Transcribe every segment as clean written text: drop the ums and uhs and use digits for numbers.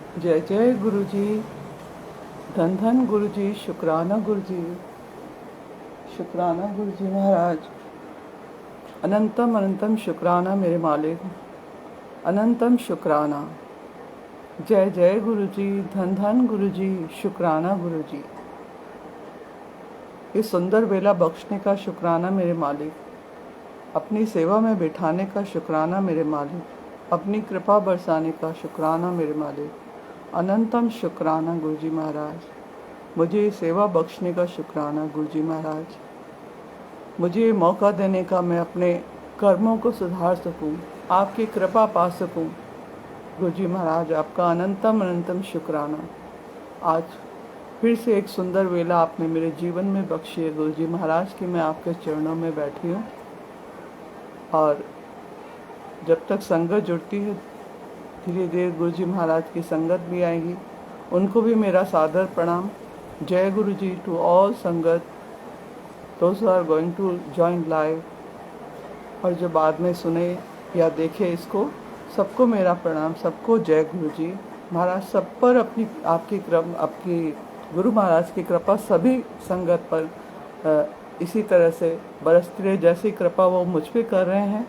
जय जय गुरु जी, धन धन गुरु जी, शुक्राना गुरु जी, शुक्राना गुरु जी महाराज। अनंतम अनंतम शुक्राना मेरे मालिक, अनंतम शुक्राना। जय जय गुरु जी, धन धन गुरु जी, शुक्राना गुरु जी। इस सुंदर बेला बख्शने का शुक्राना मेरे मालिक, अपनी सेवा में बिठाने का शुक्राना मेरे मालिक, अपनी कृपा बरसाने का शुक्राना मेरे मालिक, अनंतम शुक्राना गुरु जी महाराज। मुझे सेवा बख्शने का शुक्राना गुरु जी महाराज। मुझे मौका देने का, मैं अपने कर्मों को सुधार सकूं, आपकी कृपा पा सकूं। गुरु जी महाराज, आपका अनंतम अनंतम शुक्राना। आज फिर से एक सुंदर वेला आपने मेरे जीवन में बख्शी है गुरु जी महाराज कि मैं आपके चरणों में बैठी हूँ। और जब तक संगत जुड़ती है, धीरे धीरे गुरु जी महाराज की संगत भी आएगी। उनको भी मेरा सादर प्रणाम। जय गुरु जी to all sangat, those are going to join live, और जो बाद में सुने या देखे इसको, सबको मेरा प्रणाम, सबको जय गुरु जी महाराज। सब पर अपनी आपकी गुरु महाराज की कृपा सभी संगत पर इसी तरह से बरसती रहे। जैसी कृपा वो मुझ पे कर रहे हैं,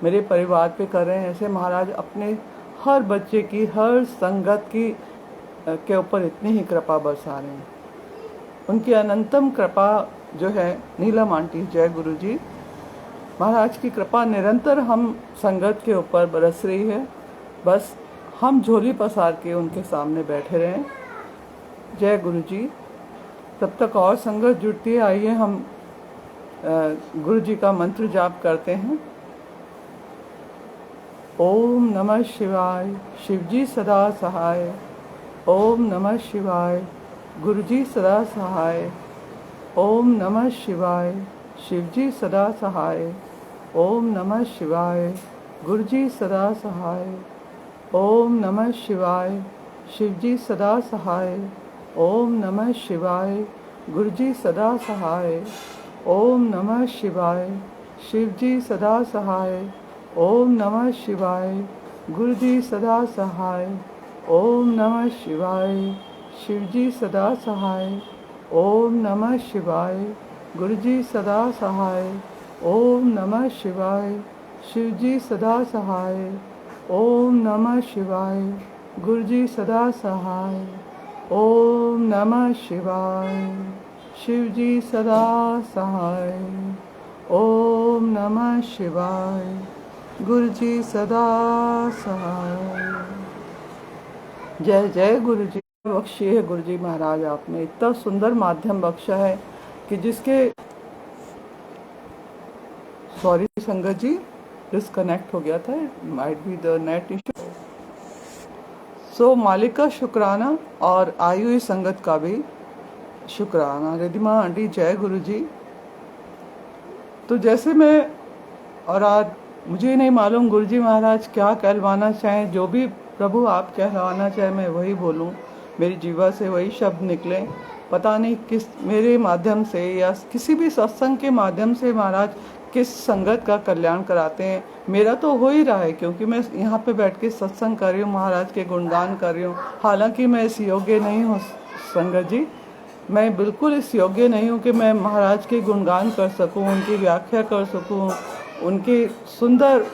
मेरे परिवार पे कर रहे हैं, ऐसे महाराज अपने हर बच्चे की, हर संगत की के ऊपर इतनी ही कृपा बरसा रहे हैं। उनकी अनंतम कृपा जो है, नीलम आंटी, जय गुरु जी महाराज की कृपा निरंतर हम संगत के ऊपर बरस रही है। बस हम झोली पसार के उनके सामने बैठे रहें। जय गुरु जी। तब तक और संगत जुड़ती है। आइए हम गुरु जी का मंत्र जाप करते हैं। ओम नमः शिवाय, शिवजी सदा सहाय। ओम नमः शिवाय, गुरुजी सदा सहाय। ओम नमः शिवाय, शिवजी सदा सहाय। ओम नमः शिवाय, गुरुजी सदा सहाय। ओम नमः शिवाय, शिवजी सदा सहाय। ओम नमः शिवाय, गुरुजी सदा सहाय। ओम नमः शिवाय, शिवजी सदा सहाय। ओम नमः शिवाय, गुरुजी सदा सहाय। ओम नमः शिवाय, शिवजी सदा सहाय। ओम नमः शिवाय, गुरुजी सदा सहाय। ओम नमः शिवाय, शिवजी सदा सहाय। ओम नमः शिवाय, गुरुजी सदा सहाय। ओम नमः शिवाय, शिवजी सदा सहाय। ओम नमः शिवाय, गुरुजी सदा सहाय। जय जय गुरु जी। बख्शी है गुरु जी महाराज, आपने इतना सुंदर माध्यम बख्शा है कि जिसके, सॉरी संगत जी, डिस्कनेक्ट हो गया था, might be the net issue. So मालिक का शुक्राना और आई हुई संगत का भी शुक्राना। रिधिमा आंटी, जय गुरु जी। तो जैसे मैं, और आज मुझे नहीं मालूम गुरु जी महाराज क्या कहलवाना चाहें, जो भी प्रभु आप कहलवाना चाहें मैं वही बोलूं, मेरी जीवा से वही शब्द निकले। पता नहीं किस मेरे माध्यम से या किसी भी सत्संग के माध्यम से महाराज किस संगत का कल्याण कराते हैं। मेरा तो हो ही रहा है, क्योंकि मैं यहाँ पे बैठ के सत्संग कर रही हूँ, महाराज के गुणगान कर रही हूँ। हालांकि मैं इस योग्य नहीं हूँ संगत जी, मैं बिल्कुल इस योग्य नहीं हूँ कि मैं महाराज के गुणगान कर सकूँ, उनकी व्याख्या कर सकूँ, उनके सुंदर,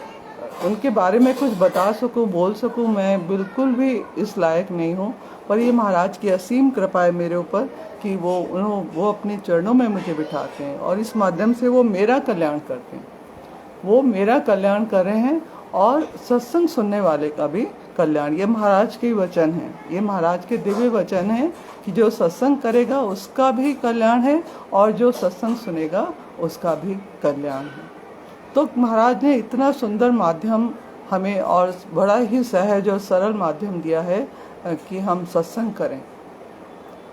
उनके बारे में कुछ बता सकूं, बोल सकूं। मैं बिल्कुल भी इस लायक नहीं हूं। पर ये महाराज की असीम कृपा है मेरे ऊपर कि वो अपने चरणों में मुझे बिठाते हैं और इस माध्यम से वो मेरा कल्याण करते हैं। वो मेरा कल्याण कर रहे हैं और सत्संग सुनने वाले का भी कल्याण। ये महाराज के वचन हैं, ये महाराज के दिव्य वचन हैं कि जो सत्संग करेगा उसका भी कल्याण है और जो सत्संग सुनेगा उसका भी कल्याण है। तो महाराज ने इतना सुंदर माध्यम हमें और बड़ा ही सहज और सरल माध्यम दिया है कि हम सत्संग करें,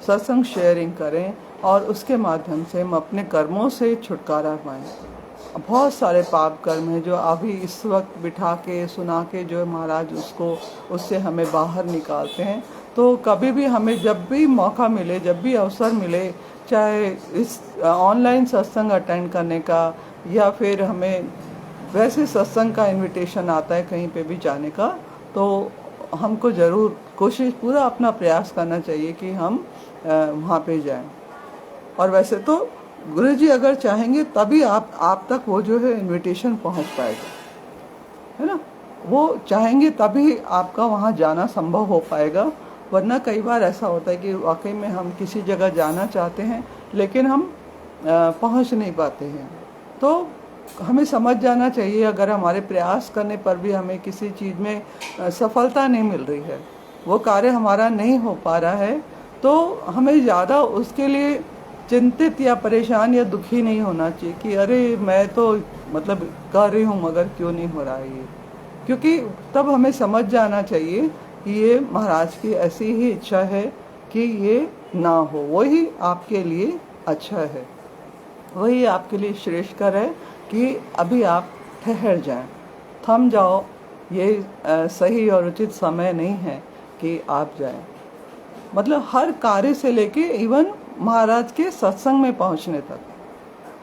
सत्संग शेयरिंग करें और उसके माध्यम से हम अपने कर्मों से छुटकारा पाएं। बहुत सारे पाप कर्म हैं जो अभी इस वक्त बिठा के सुना के जो महाराज उससे हमें बाहर निकालते हैं। तो कभी भी हमें जब भी मौका मिले, जब भी अवसर मिले, चाहे इस ऑनलाइन सत्संग अटेंड करने का या फिर हमें वैसे सत्संग का इनविटेशन आता है कहीं पे भी जाने का, तो हमको ज़रूर कोशिश, पूरा अपना प्रयास करना चाहिए कि हम वहाँ पे जाएं। और वैसे तो गुरुजी अगर चाहेंगे तभी आप तक वो जो है इनविटेशन पहुँच पाएगा, है ना। वो चाहेंगे तभी आपका वहाँ जाना संभव हो पाएगा, वरना कई बार ऐसा होता है कि वाकई में हम किसी जगह जाना चाहते हैं लेकिन हम पहुँच नहीं पाते हैं। तो हमें समझ जाना चाहिए, अगर हमारे प्रयास करने पर भी हमें किसी चीज़ में सफलता नहीं मिल रही है, वो कार्य हमारा नहीं हो पा रहा है, तो हमें ज़्यादा उसके लिए चिंतित या परेशान या दुखी नहीं होना चाहिए कि अरे मैं तो मतलब कर रही हूँ मगर क्यों नहीं हो रहा है ये। क्योंकि तब हमें समझ जाना चाहिए कि ये महाराज की ऐसी ही इच्छा है कि ये ना हो, वही आपके लिए अच्छा है, वही आपके लिए श्रेष्ठकर है कि अभी आप ठहर जाएं, थम जाओ, ये सही और उचित समय नहीं है कि आप जाएं। मतलब हर कार्य से लेके इवन महाराज के सत्संग में पहुंचने तक,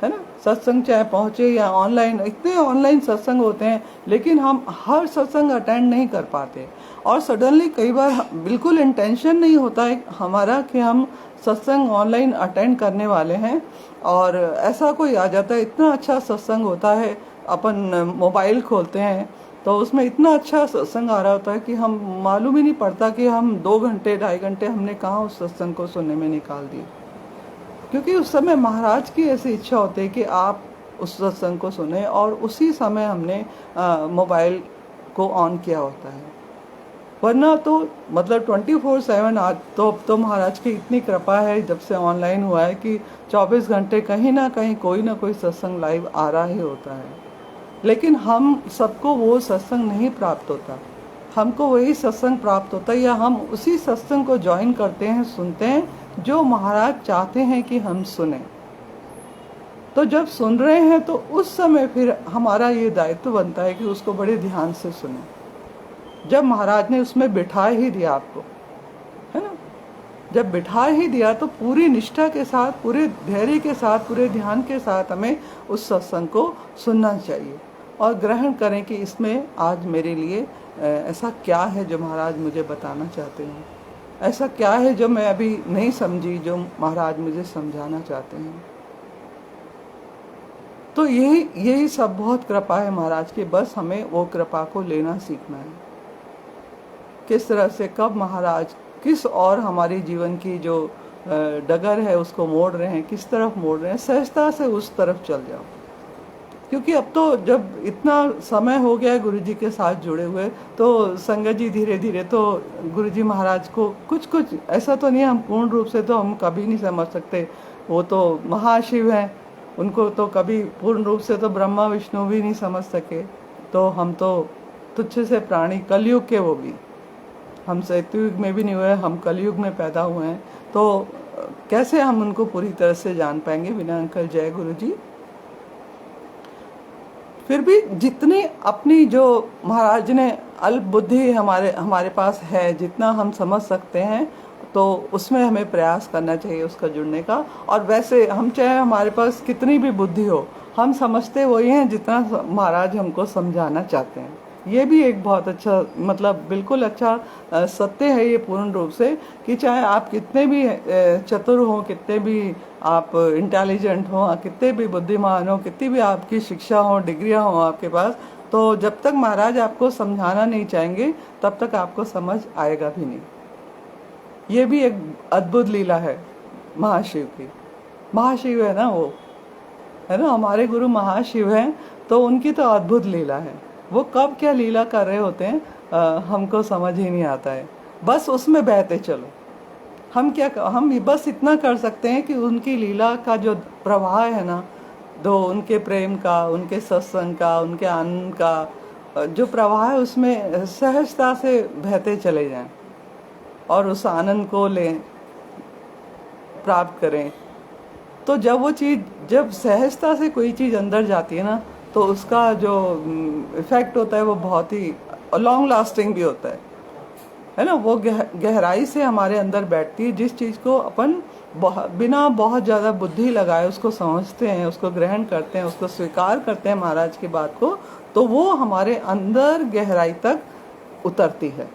है ना। सत्संग चाहे पहुंचे या ऑनलाइन, इतने ऑनलाइन सत्संग होते हैं लेकिन हम हर सत्संग अटेंड नहीं कर पाते। और सडनली कई बार बिल्कुल इंटेंशन नहीं होता है हमारा कि हम सत्संग ऑनलाइन अटेंड करने वाले हैं, और ऐसा कोई आ जाता है, इतना अच्छा सत्संग होता है, अपन मोबाइल खोलते हैं तो उसमें इतना अच्छा सत्संग आ रहा होता है कि हम मालूम ही नहीं पड़ता कि हम 2 घंटे 2.5 घंटे हमने कहाँ उस सत्संग को सुनने में निकाल दिए। क्योंकि उस समय महाराज की ऐसी इच्छा होती है कि आप उस सत्संग को सुने, और उसी समय हमने मोबाइल को ऑन किया होता है। वरना तो मतलब 24/7 आज तो महाराज की इतनी कृपा है जब से ऑनलाइन हुआ है कि 24 घंटे कहीं ना कहीं कोई ना कोई सत्संग लाइव आ रहा ही होता है। लेकिन हम सबको वो सत्संग नहीं प्राप्त होता, हमको वही सत्संग प्राप्त होता है, या हम उसी सत्संग को ज्वाइन करते हैं, सुनते हैं जो महाराज चाहते हैं कि हम सुने। तो जब सुन रहे हैं तो उस समय फिर हमारा ये दायित्व बनता है कि उसको बड़े ध्यान से सुने। जब महाराज ने उसमें बिठा ही दिया आपको, है ना, जब बिठा ही दिया तो पूरी निष्ठा के साथ, पूरे धैर्य के साथ, पूरे ध्यान के साथ हमें उस सत्संग को सुनना चाहिए और ग्रहण करें कि इसमें आज मेरे लिए ऐसा क्या है जो महाराज मुझे बताना चाहते हैं, ऐसा क्या है जो मैं अभी नहीं समझी जो महाराज मुझे समझाना चाहते हैं। तो यही सब बहुत कृपा है महाराज की, बस हमें वो कृपा को लेना सीखना है। किस तरह से कब महाराज किस और हमारी जीवन की जो डगर है उसको मोड़ रहे हैं, किस तरफ मोड़ रहे हैं, सहजता से उस तरफ चल जाओ। क्योंकि अब तो जब इतना समय हो गया है गुरुजी के साथ जुड़े हुए, तो संगत जी धीरे धीरे तो गुरुजी महाराज को कुछ कुछ ऐसा तो नहीं, हम पूर्ण रूप से तो हम कभी नहीं समझ सकते, वो तो महाशिव हैं, उनको तो कभी पूर्ण रूप से तो ब्रह्मा विष्णु भी नहीं समझ सके। तो हम तो तुच्छ से प्राणी, कलयुग के, वो भी हम सतयुग में भी नहीं हुए, हम कलयुग में पैदा हुए हैं, तो कैसे हम उनको पूरी तरह से जान पाएंगे बिना अंकल जय गुरुजी। फिर भी जितनी अपनी जो महाराज ने अल्प बुद्धि हमारे पास है, जितना हम समझ सकते हैं, तो उसमें हमें प्रयास करना चाहिए उसका जुड़ने का। और वैसे हम चाहे हमारे पास कितनी भी बुद्धि हो, हम समझते वही हैं जितना महाराज हमको समझाना चाहते हैं। ये भी एक बहुत अच्छा, मतलब बिल्कुल अच्छा सत्य है ये पूर्ण रूप से, कि चाहे आप कितने भी चतुर हो, कितने भी आप इंटेलिजेंट हो, कितने भी बुद्धिमान हो, कितनी भी आपकी शिक्षा हो, डिग्रियां हो आपके पास, तो जब तक महाराज आपको समझाना नहीं चाहेंगे तब तक आपको समझ आएगा भी नहीं। ये भी एक अद्भुत लीला है महाशिव की। महाशिव है ना वो, है ना, हमारे गुरु महाशिव हैं, तो उनकी तो अद्भुत लीला है। वो कब क्या लीला कर रहे होते हैं हमको समझ ही नहीं आता है, बस उसमें बहते चलो। हम बस इतना कर सकते हैं कि उनकी लीला का जो प्रवाह है ना, जो उनके प्रेम का, उनके सत्संग का, उनके आनंद का जो प्रवाह है, उसमें सहजता से बहते चले जाएं और उस आनंद को लें, प्राप्त करें। तो जब वो चीज़, जब सहजता से कोई चीज़ अंदर जाती है ना, तो उसका जो इफेक्ट होता है वो बहुत ही लॉन्ग लास्टिंग भी होता है ना। वो गहराई से हमारे अंदर बैठती है। जिस चीज़ को अपन बिना बहुत ज़्यादा बुद्धि लगाए उसको समझते हैं, उसको ग्रहण करते हैं, उसको स्वीकार करते हैं महाराज की बात को, तो वो हमारे अंदर गहराई तक उतरती है।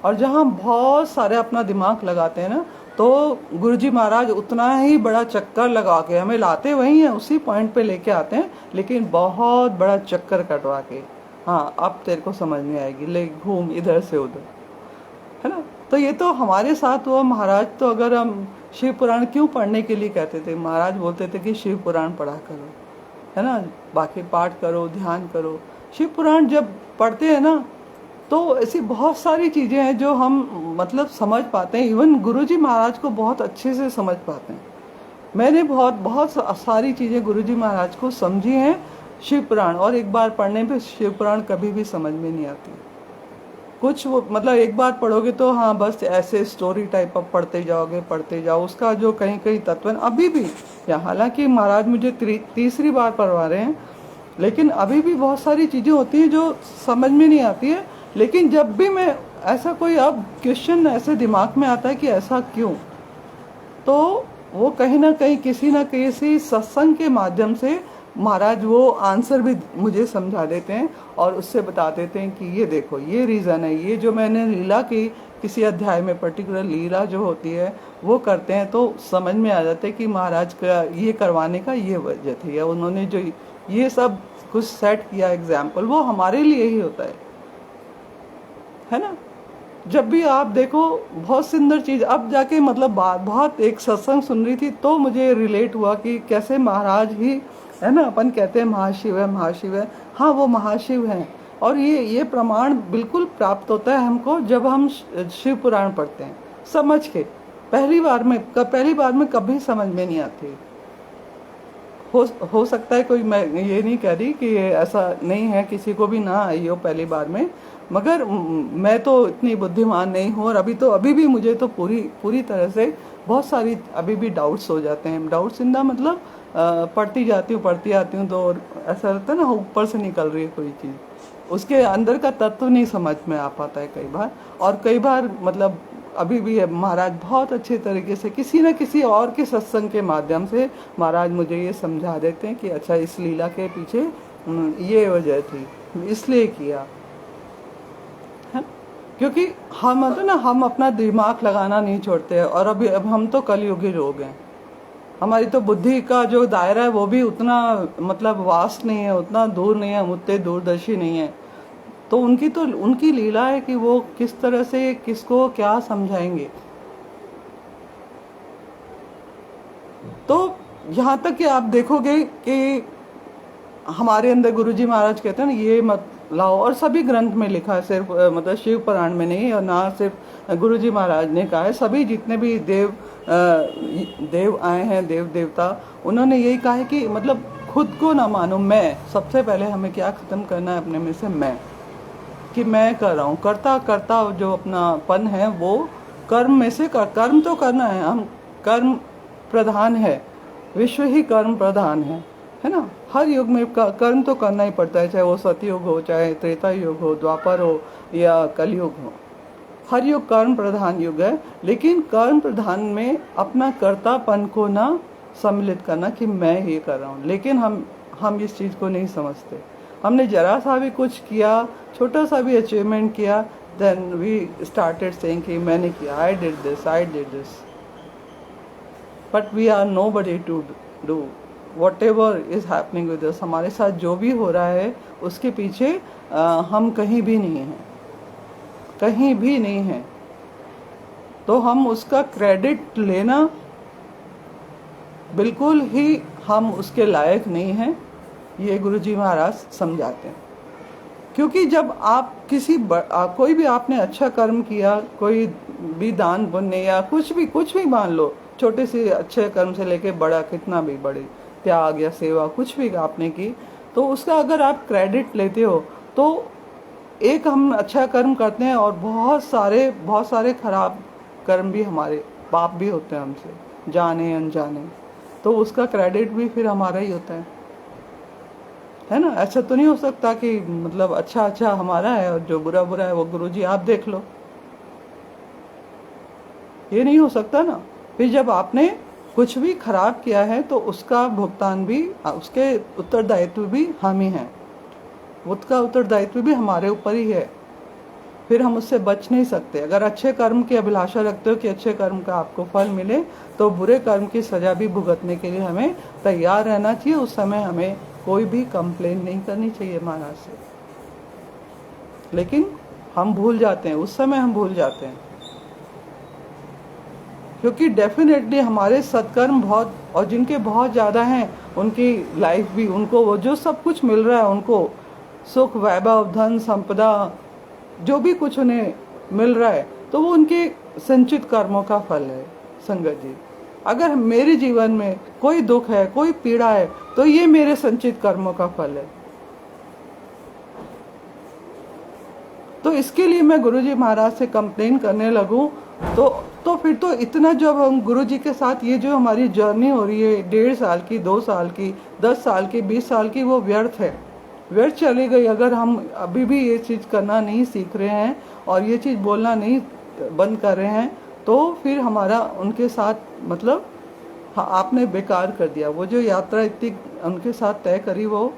और जहाँ बहुत सारे अपना दिमाग लगाते हैं ना, तो गुरुजी महाराज उतना ही बड़ा चक्कर लगा के हमें लाते वही हैं, उसी पॉइंट पे लेके आते हैं, लेकिन बहुत बड़ा चक्कर कटवा के, हाँ अब तेरे को समझ में आएगी, ले घूम इधर से उधर, है ना। तो ये तो हमारे साथ हुआ। महाराज तो अगर हम शिव पुराण क्यों पढ़ने के लिए कहते थे, महाराज बोलते थे कि शिव पुराण पढ़ा करो, है ना, बाकी पाठ करो, ध्यान करो। शिव पुराण जब पढ़ते हैं ना, तो ऐसी बहुत सारी चीज़ें हैं जो हम मतलब समझ पाते हैं। इवन गुरुजी महाराज को बहुत अच्छे से समझ पाते हैं। मैंने बहुत बहुत सारी चीज़ें गुरुजी महाराज को समझी हैं शिव पुराण, और एक बार पढ़ने पे शिव पुराण कभी भी समझ में नहीं आती। कुछ वो मतलब एक बार पढ़ोगे तो हाँ बस ऐसे स्टोरी टाइप ऑफ पढ़ते जाओगे, पढ़ते जाओ, उसका जो कहीं कहीं तत्व अभी भी, या हालांकि महाराज मुझे तीसरी बार पढ़वा रहे हैं, लेकिन अभी भी बहुत सारी चीज़ें होती हैं जो समझ में नहीं आती है। लेकिन जब भी मैं ऐसा कोई अब क्वेश्चन ऐसे दिमाग में आता है कि ऐसा क्यों, तो वो कहीं ना कहीं किसी न किसी सत्संग के माध्यम से महाराज वो आंसर भी मुझे समझा देते हैं और उससे बता देते हैं कि ये देखो ये रीज़न है, ये जो मैंने लीला की किसी अध्याय में पर्टिकुलर लीला जो होती है वो करते हैं, तो समझ में आ जाता है कि महाराज का ये करवाने का ये वजह थी, या उन्होंने जो ये सब कुछ सेट किया एग्जाम्पल, वो हमारे लिए ही होता है ना। जब भी आप देखो बहुत सुंदर चीज़, अब जाके मतलब बात बहुत एक सत्संग सुन रही थी तो मुझे रिलेट हुआ कि कैसे महाराज ही, है ना, अपन कहते हैं महाशिव है महाशिव है, हाँ वो महाशिव हैं। और ये प्रमाण बिल्कुल प्राप्त होता है हमको जब हम शिव पुराण पढ़ते हैं समझ के। पहली बार में कभी समझ में नहीं आती। हो सकता है कोई, मैं ये नहीं कह रही कि ऐसा नहीं है, किसी को भी ना आई हो पहली बार में, मगर मैं तो इतनी बुद्धिमान नहीं हूँ, और अभी भी मुझे तो पूरी तरह से बहुत सारी अभी भी डाउट्स हो जाते हैं। डाउट्स इन द मतलब पढ़ती जाती हूँ तो ऐसा लगता है ना ऊपर से निकल रही है कोई चीज़, उसके अंदर का तत्व नहीं समझ में आ पाता है कई बार। और कई बार मतलब अभी भी महाराज बहुत अच्छे तरीके से किसी न किसी और के सत्संग के माध्यम से महाराज मुझे ये समझा देते हैं कि अच्छा इस लीला के पीछे ये वजह थी, इसलिए किया है। क्योंकि हम अपना दिमाग लगाना नहीं छोड़ते हैं, और अब हम तो कलयुगी लोग हैं। हमारी तो बुद्धि का जो दायरा है वो भी उतना मतलब वास्ट नहीं है, उतना दूर नहीं है, हम उतने दूरदर्शी नहीं है। तो उनकी लीला है कि वो किस तरह से किसको क्या समझाएंगे। तो यहाँ तक कि आप देखोगे कि हमारे अंदर गुरुजी महाराज कहते हैं ना ये मत लाओ, और सभी ग्रंथ में लिखा है, सिर्फ मतलब शिव पुराण में नहीं, और ना सिर्फ गुरुजी महाराज ने कहा है, सभी जितने भी देव आए हैं, देव देवता, उन्होंने यही कहा है कि मतलब खुद को ना मानो, मैं सबसे पहले हमें क्या खत्म करना है अपने में से, मैं, कि मैं कर रहा हूँ, करता जो अपना पन है वो कर्म में से कर्म तो करना है, हम कर्म प्रधान है, विश्व ही कर्म प्रधान है ना। हर युग में कर्म तो करना ही पड़ता है, चाहे वो सतयुग हो, चाहे त्रेता युग हो, द्वापर हो या कलयुग हो, हर युग कर्म प्रधान युग है। लेकिन कर्म प्रधान में अपना कर्तापन को ना सम्मिलित करना कि मैं ये कर रहा हूँ, लेकिन हम इस चीज़ को नहीं समझते। हमने जरा सा भी कुछ किया, छोटा सा भी अचीवमेंट किया, देन वी स्टार्टेड सेइंग कि मैंने किया, I did this, but we are nobody to do whatever is happening with us। हमारे साथ जो भी हो रहा है उसके पीछे हम कहीं भी नहीं हैं, तो हम उसका क्रेडिट लेना बिल्कुल ही हम उसके लायक नहीं हैं, ये गुरुजी महाराज समझाते हैं। क्योंकि जब आप कोई भी आपने अच्छा कर्म किया, कोई भी दान पुण्य या कुछ भी मान लो, छोटे से अच्छे कर्म से लेके बड़ा, कितना भी बड़े त्याग या सेवा कुछ भी आपने की, तो उसका अगर आप क्रेडिट लेते हो, तो एक हम अच्छा कर्म करते हैं और बहुत सारे खराब कर्म भी, हमारे पाप भी होते हैं हमसे जाने अनजाने, तो उसका क्रेडिट भी फिर हमारा ही होता है ना। ऐसा तो नहीं हो सकता कि मतलब अच्छा हमारा है और जो बुरा है वो गुरुजी आप देख लो, ये नहीं हो सकता ना। फिर जब आपने कुछ भी खराब किया है तो उसका भुगतान भी, उसके उत्तरदायित्व भी हम ही हैं, उसका उत्तरदायित्व भी हमारे ऊपर ही है। फिर हम उससे बच नहीं सकते। अगर अच्छे कर्म की अभिलाषा रखते हो कि अच्छे कर्म का आपको फल मिले, तो बुरे कर्म की सजा भी भुगतने के लिए हमें तैयार रहना चाहिए। उस समय हमें कोई भी कंप्लेन नहीं करनी चाहिए महाराज से। लेकिन हम भूल जाते हैं, उस समय हम भूल जाते हैं, क्योंकि डेफिनेटली हमारे सत्कर्म बहुत, और जिनके बहुत ज़्यादा हैं उनकी लाइफ भी, उनको वो जो सब कुछ मिल रहा है, उनको सुख वैभव धन संपदा जो भी कुछ उन्हें मिल रहा है, तो वो उनके संचित कर्मों का फल है संगत जी। अगर मेरे जीवन में कोई दुख है, कोई पीड़ा है, तो ये मेरे संचित कर्मों का फल है। तो इसके लिए मैं गुरुजी महाराज से कंप्लेन करने लगूं, तो फिर तो इतना, जब हम गुरुजी के साथ ये जो हमारी जर्नी हो रही है 1.5 साल की, 2 साल की, 10 साल की, 20 साल की, वो व्यर्थ है, व्यर्थ चली गई। अगर हम अभी भी ये चीज़ करना नहीं सीख रहे हैं और ये चीज़ बोलना नहीं बंद कर रहे हैं, तो फिर हमारा उनके साथ मतलब, हाँ, आपने बेकार कर दिया। वो जो यात्रा इतनी उनके साथ तय करी, वो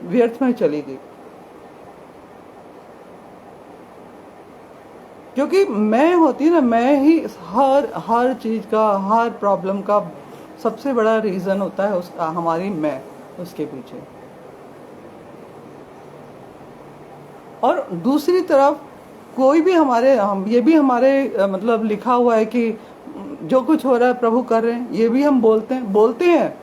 व्यर्थ में चली गई। क्योंकि मैं होती ना, मैं ही हर चीज़ का, हर प्रॉब्लम का सबसे बड़ा रीज़न होता है उसका, हमारी मैं उसके पीछे। और दूसरी तरफ कोई भी हमारे, हम ये भी हमारे मतलब लिखा हुआ है कि जो कुछ हो रहा है प्रभु कर रहे हैं, ये भी हम बोलते हैं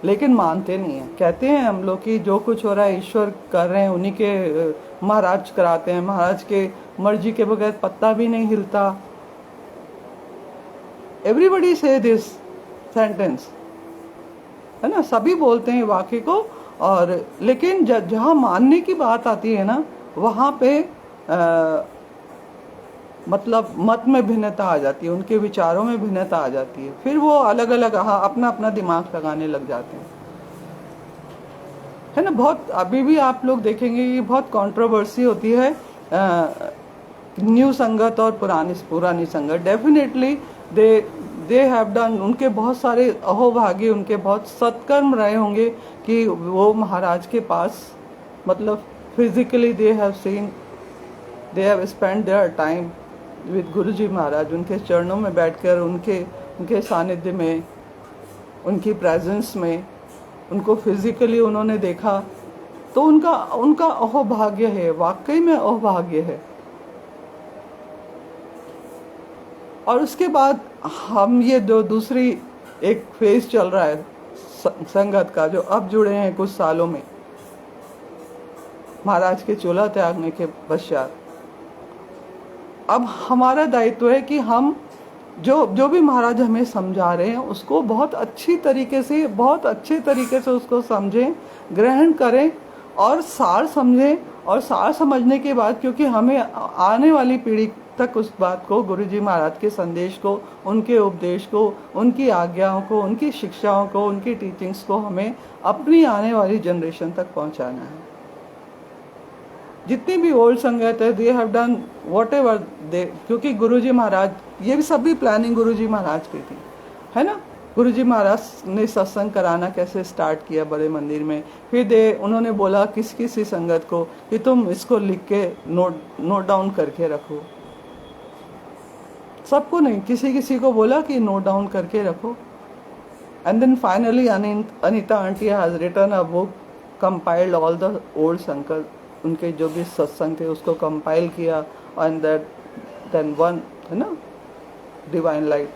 लेकिन मानते नहीं हैं। कहते हैं हम लोग कि जो कुछ हो रहा है ईश्वर कर रहे हैं, उन्हीं के महाराज कराते हैं, महाराज के मर्जी के बगैर पत्ता भी नहीं हिलता। एवरीबडी से दिस सेंटेंस, है ना, सभी बोलते हैं वाक्य को। और लेकिन जहाँ मानने की बात आती है ना, वहाँ पे मतलब मत में भिन्नता आ जाती है, उनके विचारों में भिन्नता आ जाती है। फिर वो अलग अलग अपना अपना दिमाग लगाने लग जाते हैं, है ना। बहुत अभी भी आप लोग देखेंगे कि बहुत कंट्रोवर्सी होती है न्यू संगत और पुरानी संगत। डेफिनेटली दे हैव डन, उनके बहुत सारे अहोभागी, उनके बहुत सत्कर्म रहे होंगे कि वो महाराज के पास मतलब physically they have spend their time with Guruji Maharaj. उनके चरणों में बैठकर, उनके सानिध्य में, उनकी प्रेजेंस में उनको फिजिकली उन्होंने देखा, तो उनका अहोभाग्य है, वाकई में अहोभाग्य है। और उसके बाद हम ये जो दूसरी एक फेज चल रहा है संगत का, जो अब जुड़े हैं कुछ सालों में महाराज के चोला त्यागने के पश्चात, अब हमारा दायित्व है कि हम जो भी महाराज हमें समझा रहे हैं उसको बहुत अच्छे तरीके से उसको समझें, ग्रहण करें और सार समझें। और सार समझने के बाद, क्योंकि हमें आने वाली पीढ़ी तक उस बात को, गुरुजी महाराज के संदेश को, उनके उपदेश को, उनकी आज्ञाओं को, उनकी शिक्षाओं को, उनकी टीचिंग्स को हमें अपनी आने वाली जनरेशन तक पहुंचाना है। जितनी भी ओल्ड संगत है, they have done what ever they, क्योंकि गुरुजी महाराज, ये भी सभी प्लानिंग गुरुजी महाराज की थी, है ना। गुरुजी महाराज ने सत्संग कराना कैसे स्टार्ट किया बड़े मंदिर में, फिर उन्होंने बोला किसी संगत को कि तुम इसको लिख के नोट डाउन करके रखो। सबको नहीं, किसी को बोला कि नोट डाउन करके रखो। And then finally Anita aunty has written a book, compiled all the old sankalp, उनके जो भी सत्संग थे उसको कंपाइल किया, एंड देन वन, है ना, डिवाइन लाइट।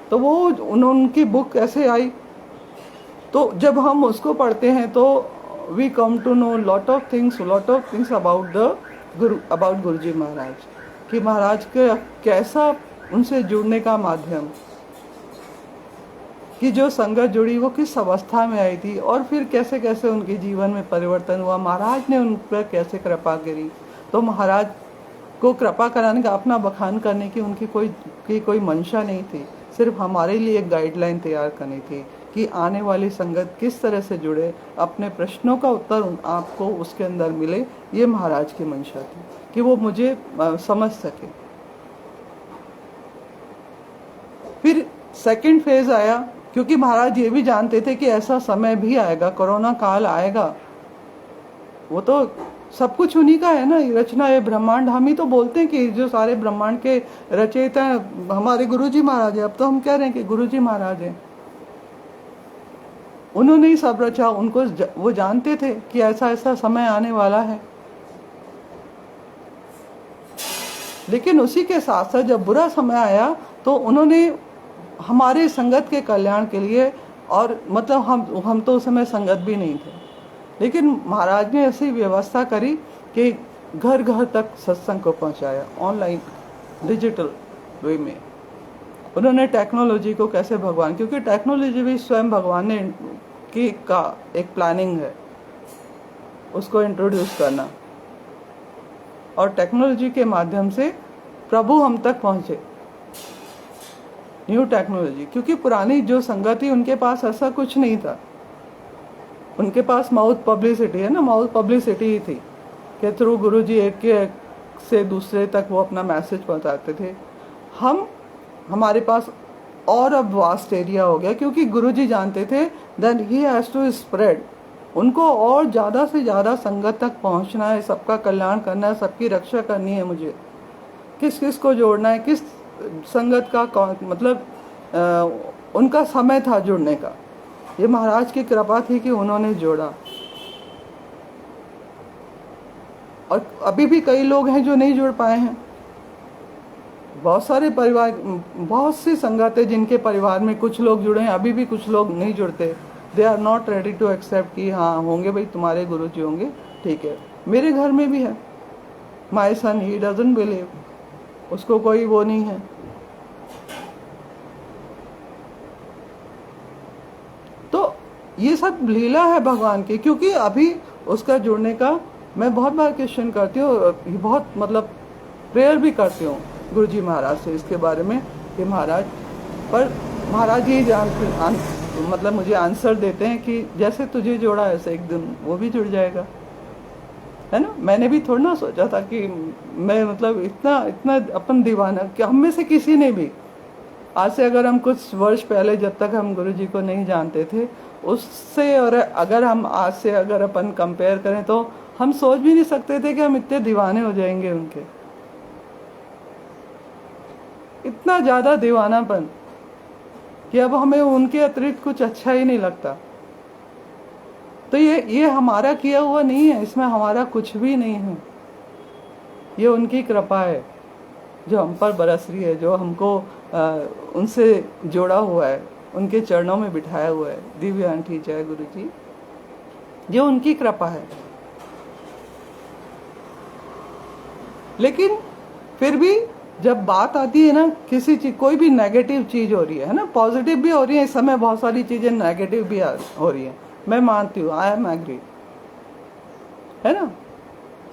तो वो उनकी बुक ऐसे आई, तो जब हम उसको पढ़ते हैं तो we come to know lot of things about Guruji Maharaj, कि महाराज के कैसा उनसे जुड़ने का माध्यम, कि जो संगत जुड़ी वो किस अवस्था में आई थी, और फिर कैसे कैसे उनके जीवन में परिवर्तन हुआ, महाराज ने उन पर कैसे कृपा करी। तो महाराज को कृपा कराने का, अपना बखान करने की उनकी कोई मंशा नहीं थी, सिर्फ हमारे लिए एक गाइडलाइन तैयार करनी थी कि आने वाली संगत किस तरह से जुड़े, अपने प्रश्नों का उत्तर आपको उसके अंदर मिले। ये महाराज की मंशा थी कि वो मुझे समझ सके। फिर सेकंड फेज आया, क्योंकि महाराज ये भी जानते थे कि ऐसा समय भी आएगा, कोरोना काल आएगा। वो तो सब कुछ उन्हीं का है ना, ये रचना ये ब्रह्मांड। हम ही तो बोलते हैं कि जो सारे ब्रह्मांड के रचयिता हैं हमारे गुरुजी महाराज हैं। अब तो हम कह रहे हैं कि गुरुजी महाराज हैं, उन्होंने ही सब रचा। उनको वो जानते थे कि ऐसा ऐसा समय आने वाला है। लेकिन उसी के साथ साथ जब बुरा समय आया तो उन्होंने हमारे संगत के कल्याण के लिए, और मतलब हम तो उस समय संगत भी नहीं थे, लेकिन महाराज ने ऐसी व्यवस्था करी कि घर घर तक सत्संग को पहुंचाया, ऑनलाइन डिजिटल वे में। उन्होंने टेक्नोलॉजी को कैसे भगवान, क्योंकि टेक्नोलॉजी भी स्वयं भगवान ने की का एक प्लानिंग है, उसको इंट्रोड्यूस करना, और टेक्नोलॉजी के माध्यम से प्रभु हम तक पहुंचे, न्यू टेक्नोलॉजी। क्योंकि पुरानी जो संगत थी उनके पास ऐसा कुछ नहीं था, उनके पास माउथ पब्लिसिटी है ना, माउथ पब्लिसिटी ही थी कि थ्रू गुरुजी एक के से दूसरे तक वो अपना मैसेज पहुंचाते थे। हमारे पास और अब वास्ट एरिया हो गया, क्योंकि गुरुजी जानते थे then he has to spread, उनको और ज़्यादा से ज़्यादा संगत तक पहुंचना है, सबका कल्याण करना है, सबकी रक्षा करनी है मुझे। किस किस को जोड़ना है, किस संगत का कौन, मतलब उनका समय था जुड़ने का। ये महाराज की कृपा थी कि उन्होंने जोड़ा। और अभी भी कई लोग हैं जो नहीं जुड़ पाए हैं। बहुत सारे परिवार, बहुत सी संगतें जिनके परिवार में कुछ लोग जुड़े हैं, अभी भी कुछ लोग नहीं जुड़ते। They are not ready to accept कि हाँ होंगे भाई तुम्हारे गुरुजी होंगे, ठीक है। मेरे घर में भी है, माई सन ही डजंट बिलीव, उसको कोई वो नहीं है। तो ये सब लीला है भगवान की, क्योंकि अभी उसका जुड़ने का मैं बहुत बार क्वेश्चन करती हूँ, बहुत मतलब प्रेयर भी करती हूँ गुरुजी महाराज से इसके बारे में कि महाराज, पर महाराज ये मतलब मुझे आंसर देते हैं कि जैसे तुझे जोड़ा ऐसे एक दिन वो भी जुड़ जाएगा, है ना। मैंने भी थोड़ा ना सोचा था कि मैं मतलब इतना इतना अपन दीवाना, कि हम में से किसी ने भी आज से, अगर हम कुछ वर्ष पहले जब तक हम गुरुजी को नहीं जानते थे उससे, और अगर हम आज से अगर अपन कंपेयर करें तो हम सोच भी नहीं सकते थे कि हम इतने दीवाने हो जाएंगे उनके। इतना ज़्यादा दीवानापन कि अब हमें उनके अतिरिक्त कुछ अच्छा ही नहीं लगता। तो ये हमारा किया हुआ नहीं है, इसमें हमारा कुछ भी नहीं है। ये उनकी कृपा है जो हम पर बरस रही है, जो हमको उनसे जोड़ा हुआ है, उनके चरणों में बिठाया हुआ है। दिव्य आंटी जय गुरु जी, ये उनकी कृपा है। लेकिन फिर भी जब बात आती है ना किसी चीज, कोई भी नेगेटिव चीज हो रही है ना, पॉजिटिव भी हो रही है इस समय, बहुत सारी चीजें नेगेटिव भी हो रही है, मैं मानती हूँ, आई एम एग्री, है ना।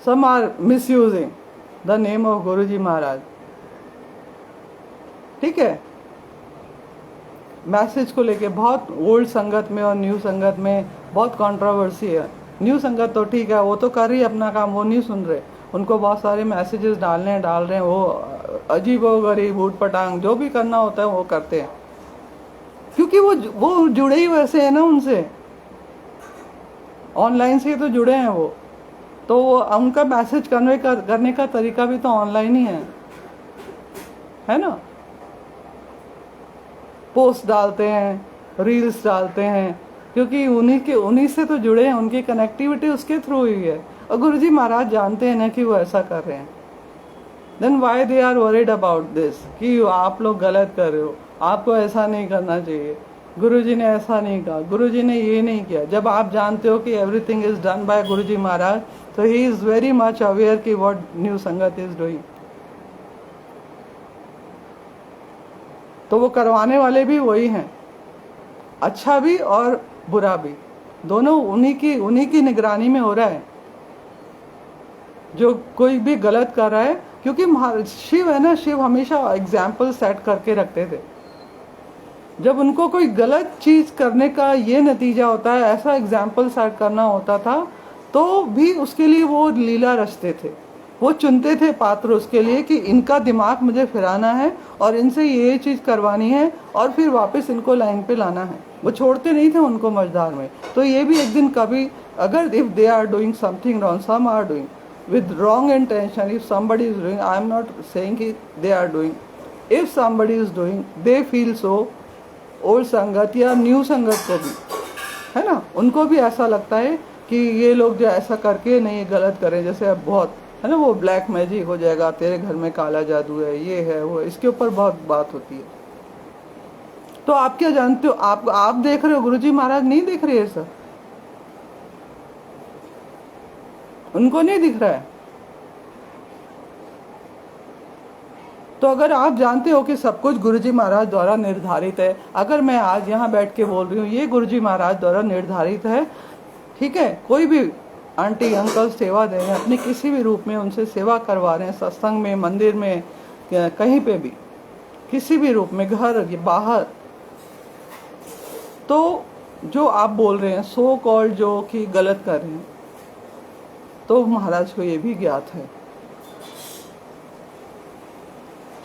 Some are misusing the name of Guruji Maharaj, ठीक है। मैसेज को लेके बहुत ओल्ड संगत में और न्यू संगत में बहुत कंट्रोवर्सी है। न्यू संगत तो ठीक है, वो तो कर रही है अपना काम, वो नहीं सुन रहे, उनको बहुत सारे मैसेजेस डाल रहे हैं, वो अजीब व गरीब ऊट पटांग जो भी करना होता है वो करते हैं, क्योंकि वो जुड़े ही वैसे हैं ना उनसे, ऑनलाइन से तो जुड़े हैं वो, तो उनका मैसेज कन्वे करने का तरीका भी तो ऑनलाइन ही है ना। पोस्ट डालते हैं, रील्स डालते हैं, क्योंकि उन्हीं से तो जुड़े हैं, उनकी कनेक्टिविटी उसके थ्रू हुई है। और गुरुजी महाराज जानते हैं ना कि वो ऐसा कर रहे हैं, then why they are worried about this कि आप लोग गलत कर रहे हो, आपको ऐसा नहीं करना चाहिए, गुरुजी ने ऐसा नहीं कहा, गुरुजी ने ये नहीं किया। जब आप जानते हो कि एवरीथिंग इज डन बाय गुरुजी महाराज, तो he is very much aware कि व्हाट न्यू संगत इज डूइंग। तो वो करवाने वाले भी वही हैं, अच्छा भी और बुरा भी, दोनों उन्हीं की निगरानी में हो रहा है। जो कोई भी गलत कर रहा है, क्योंकि शिव है ना, शिव हमेशा एग्जाम्पल सेट करके रखते थे। जब उनको कोई गलत चीज करने का ये नतीजा होता है, ऐसा एग्जाम्पल सेट करना होता था, तो भी उसके लिए वो लीला रचते थे, वो चुनते थे पात्र उसके लिए कि इनका दिमाग मुझे फिराना है और इनसे ये चीज करवानी है और फिर वापस इनको लाइन पे लाना है। वो छोड़ते नहीं थे उनको मझधार में। तो ये भी एक दिन कभी अगर if they are doing something wrong, some are doing with wrong intention, if somebody is doing, I am not saying they are doing, if somebody is doing, they feel so, old संगत या new संगत को भी, है ना, उनको भी ऐसा लगता है कि ये लोग जो ऐसा करके नहीं गलत करें, जैसे अब बहुत है ना वो ब्लैक मैजिक हो जाएगा, तेरे घर में काला जादू है, ये है वो, इसके ऊपर बहुत बात होती है। तो आप क्या जानते हो, आप देख रहे हो, गुरुजी महाराज नहीं देख रहे हैं सर, उनको नहीं दिख रहा है। तो अगर आप जानते हो कि सब कुछ गुरुजी महाराज द्वारा निर्धारित है, अगर मैं आज यहाँ बैठ के बोल रही हूँ ये गुरुजी महाराज द्वारा निर्धारित है, ठीक है, कोई भी आंटी अंकल सेवा दे रहे हैं अपने किसी भी रूप में, उनसे सेवा करवा रहे हैं, सत्संग में, मंदिर में, कहीं पे भी, किसी भी रूप में, घर बाहर, तो जो आप बोल रहे हैं सो कॉल्ड जो कि गलत कर रहे हैं, तो महाराज को ये भी ज्ञात है।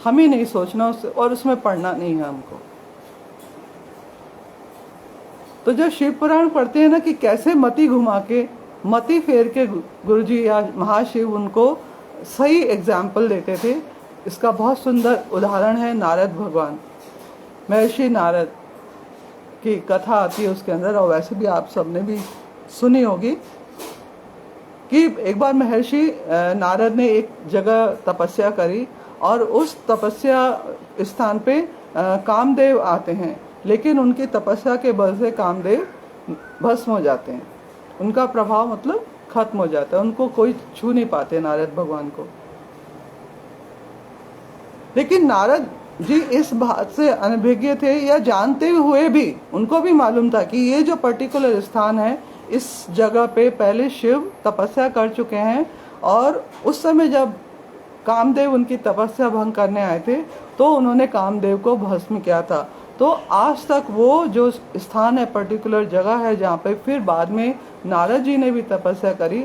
हमें नहीं सोचना उससे, और उसमें पढ़ना नहीं है हमको। तो जब शिव पुराण पढ़ते हैं ना कि कैसे मति घुमा के, मति फेर के गुरुजी या महाशिव उनको सही एग्जाम्पल देते थे, इसका बहुत सुंदर उदाहरण है नारद भगवान। महर्षि नारद की कथा आती है उसके अंदर, और वैसे भी आप सबने भी सुनी होगी कि एक बार महर्षि नारद ने एक जगह तपस्या करी, और उस तपस्या स्थान पे कामदेव आते हैं, लेकिन उनकी तपस्या के बल से कामदेव भस्म हो जाते हैं, उनका प्रभाव मतलब खत्म हो जाता है, उनको कोई छू नहीं पाते नारद भगवान को। लेकिन नारद जी इस बात से अनभिज्ञ थे, या जानते हुए भी उनको भी मालूम था कि ये जो पर्टिकुलर स्थान है, इस जगह पे पहले शिव तपस्या कर चुके हैं, और उस समय जब कामदेव उनकी तपस्या भंग करने आए थे तो उन्होंने कामदेव को भस्म किया था। तो आज तक वो जो स्थान है, पर्टिकुलर जगह है जहाँ पे फिर बाद में नारद जी ने भी तपस्या करी,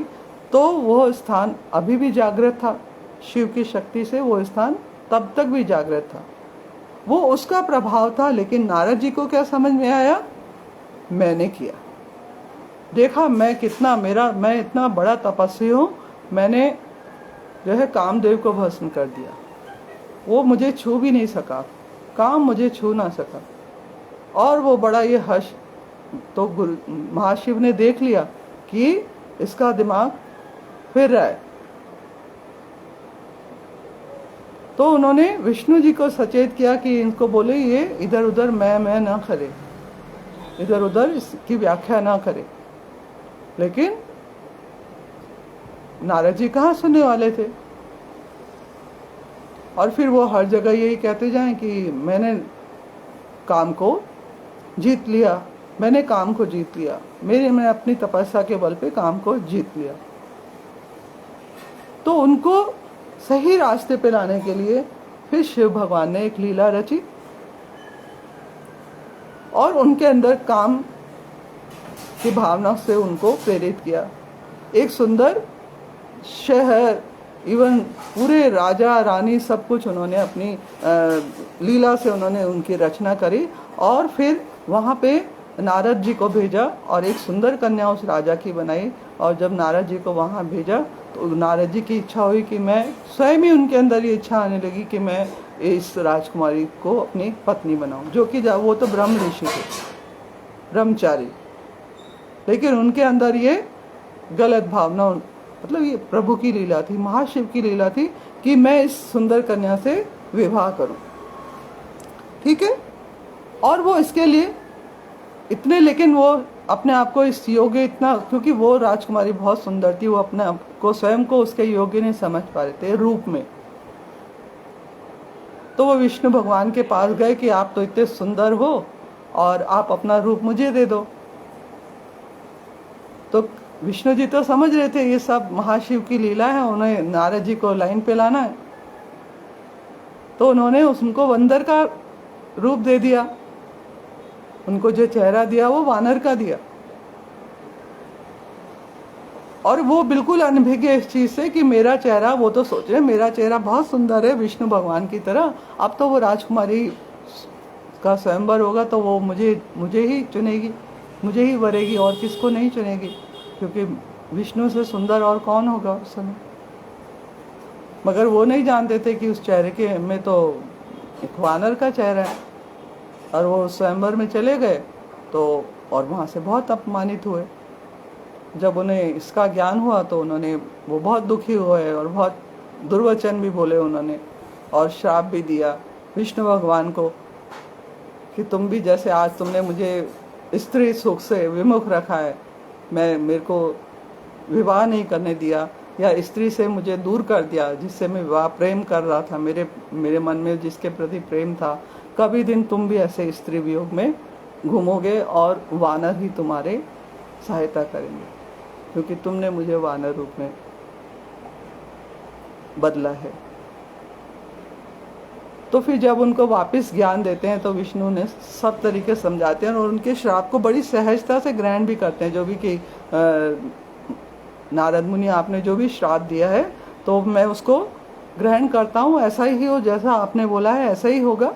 तो वो स्थान अभी भी जागृत था, शिव की शक्ति से वो स्थान तब तक भी जागृत था, वो उसका प्रभाव था। लेकिन नारद जी को क्या समझ में आया, मैंने किया, देखा मैं कितना, मैं इतना बड़ा तपस्वी हूँ, मैंने जो है कामदेव को भस्म कर दिया, वो मुझे छू भी नहीं सका, काम मुझे छू ना सका। और वो बड़ा ये हर्ष, तो महाशिव ने देख लिया कि इसका दिमाग फिर रहा है, तो उन्होंने विष्णु जी को सचेत किया कि इनको बोले ये इधर उधर मैं ना करे, इधर उधर इसकी व्याख्या ना करे। लेकिन नारद जी कहाँ सुनने वाले थे, और फिर वो हर जगह यही कहते जाएं कि मैंने काम को जीत लिया, मैंने काम को जीत लिया, मैं अपनी तपस्या के बल पे काम को जीत लिया। तो उनको सही रास्ते पे लाने के लिए फिर शिव भगवान ने एक लीला रची, और उनके अंदर काम की भावना से उनको प्रेरित किया। एक सुंदर शहर, इवन पूरे राजा रानी सब कुछ उन्होंने अपनी लीला से उन्होंने उनकी रचना करी, और फिर वहाँ पे नारद जी को भेजा, और एक सुंदर कन्या उस राजा की बनाई। और जब नारद जी को वहाँ भेजा तो नारद जी की इच्छा हुई कि मैं स्वयं ही, उनके अंदर ये इच्छा आने लगी कि मैं इस राजकुमारी को अपनी पत्नी बनाऊं, जो कि वो तो ब्रह्म ऋषि थे, ब्रह्मचारी, लेकिन उनके अंदर ये गलत भावना, मतलब ये प्रभु की लीला थी, महाशिव की लीला थी कि मैं इस सुंदर कन्या से विवाह करूं, ठीक है। और वो इसके लिए इतने, लेकिन वो अपने आप को इस योग्य इतना, क्योंकि वो राजकुमारी बहुत सुंदर थी, वो अपने आप को स्वयं को उसके योग्य नहीं समझ पा रहे थे रूप में। तो वो विष्णु भगवान के पास गए कि आप तो इतने सुंदर हो और आप अपना रूप मुझे दे दो। तो विष्णु जी तो समझ रहे थे ये सब महाशिव की लीला है, उन्हें नारद जी को लाइन पे लाना है, तो उन्होंने उनको बंदर का रूप दे दिया, उनको जो चेहरा दिया वो वानर का दिया। और वो बिल्कुल अनभिज्ञ इस चीज से कि मेरा चेहरा, वो तो सोच रहे मेरा चेहरा बहुत सुंदर है विष्णु भगवान की तरह, अब तो वो राजकुमारी का स्वयंवर होगा तो वो मुझे ही चुनेगी, मुझे ही वरेगी और किसको नहीं चुनेगी। क्योंकि विष्णु से सुंदर और कौन होगा उस समय। मगर वो नहीं जानते थे कि उस चेहरे के में तो एक वानर का चेहरा है। और वो स्वयंवर में चले गए तो और वहाँ से बहुत अपमानित हुए। जब उन्हें इसका ज्ञान हुआ तो वो बहुत दुखी हुए और बहुत दुर्वचन भी बोले उन्होंने, और श्राप भी दिया विष्णु भगवान को कि तुम भी जैसे आज तुमने मुझे स्त्री सुख से विमुख रखा है, मेरे को विवाह नहीं करने दिया, या स्त्री से मुझे दूर कर दिया जिससे मैं विवाह प्रेम कर रहा था, मेरे मन में जिसके प्रति प्रेम था, कभी दिन तुम भी ऐसे स्त्री वियोग में घूमोगे और वानर ही तुम्हारे सहायता करेंगे, क्योंकि तुमने मुझे वानर रूप में बदला है। तो फिर जब उनको वापस ज्ञान देते हैं तो विष्णु ने सब तरीके समझाते हैं और उनके श्राप को बड़ी सहजता से ग्रहण भी करते हैं। जो भी कि नारद मुनि आपने जो भी श्राप दिया है तो मैं उसको ग्रहण करता हूँ, ऐसा ही हो जैसा आपने बोला है ऐसा ही होगा,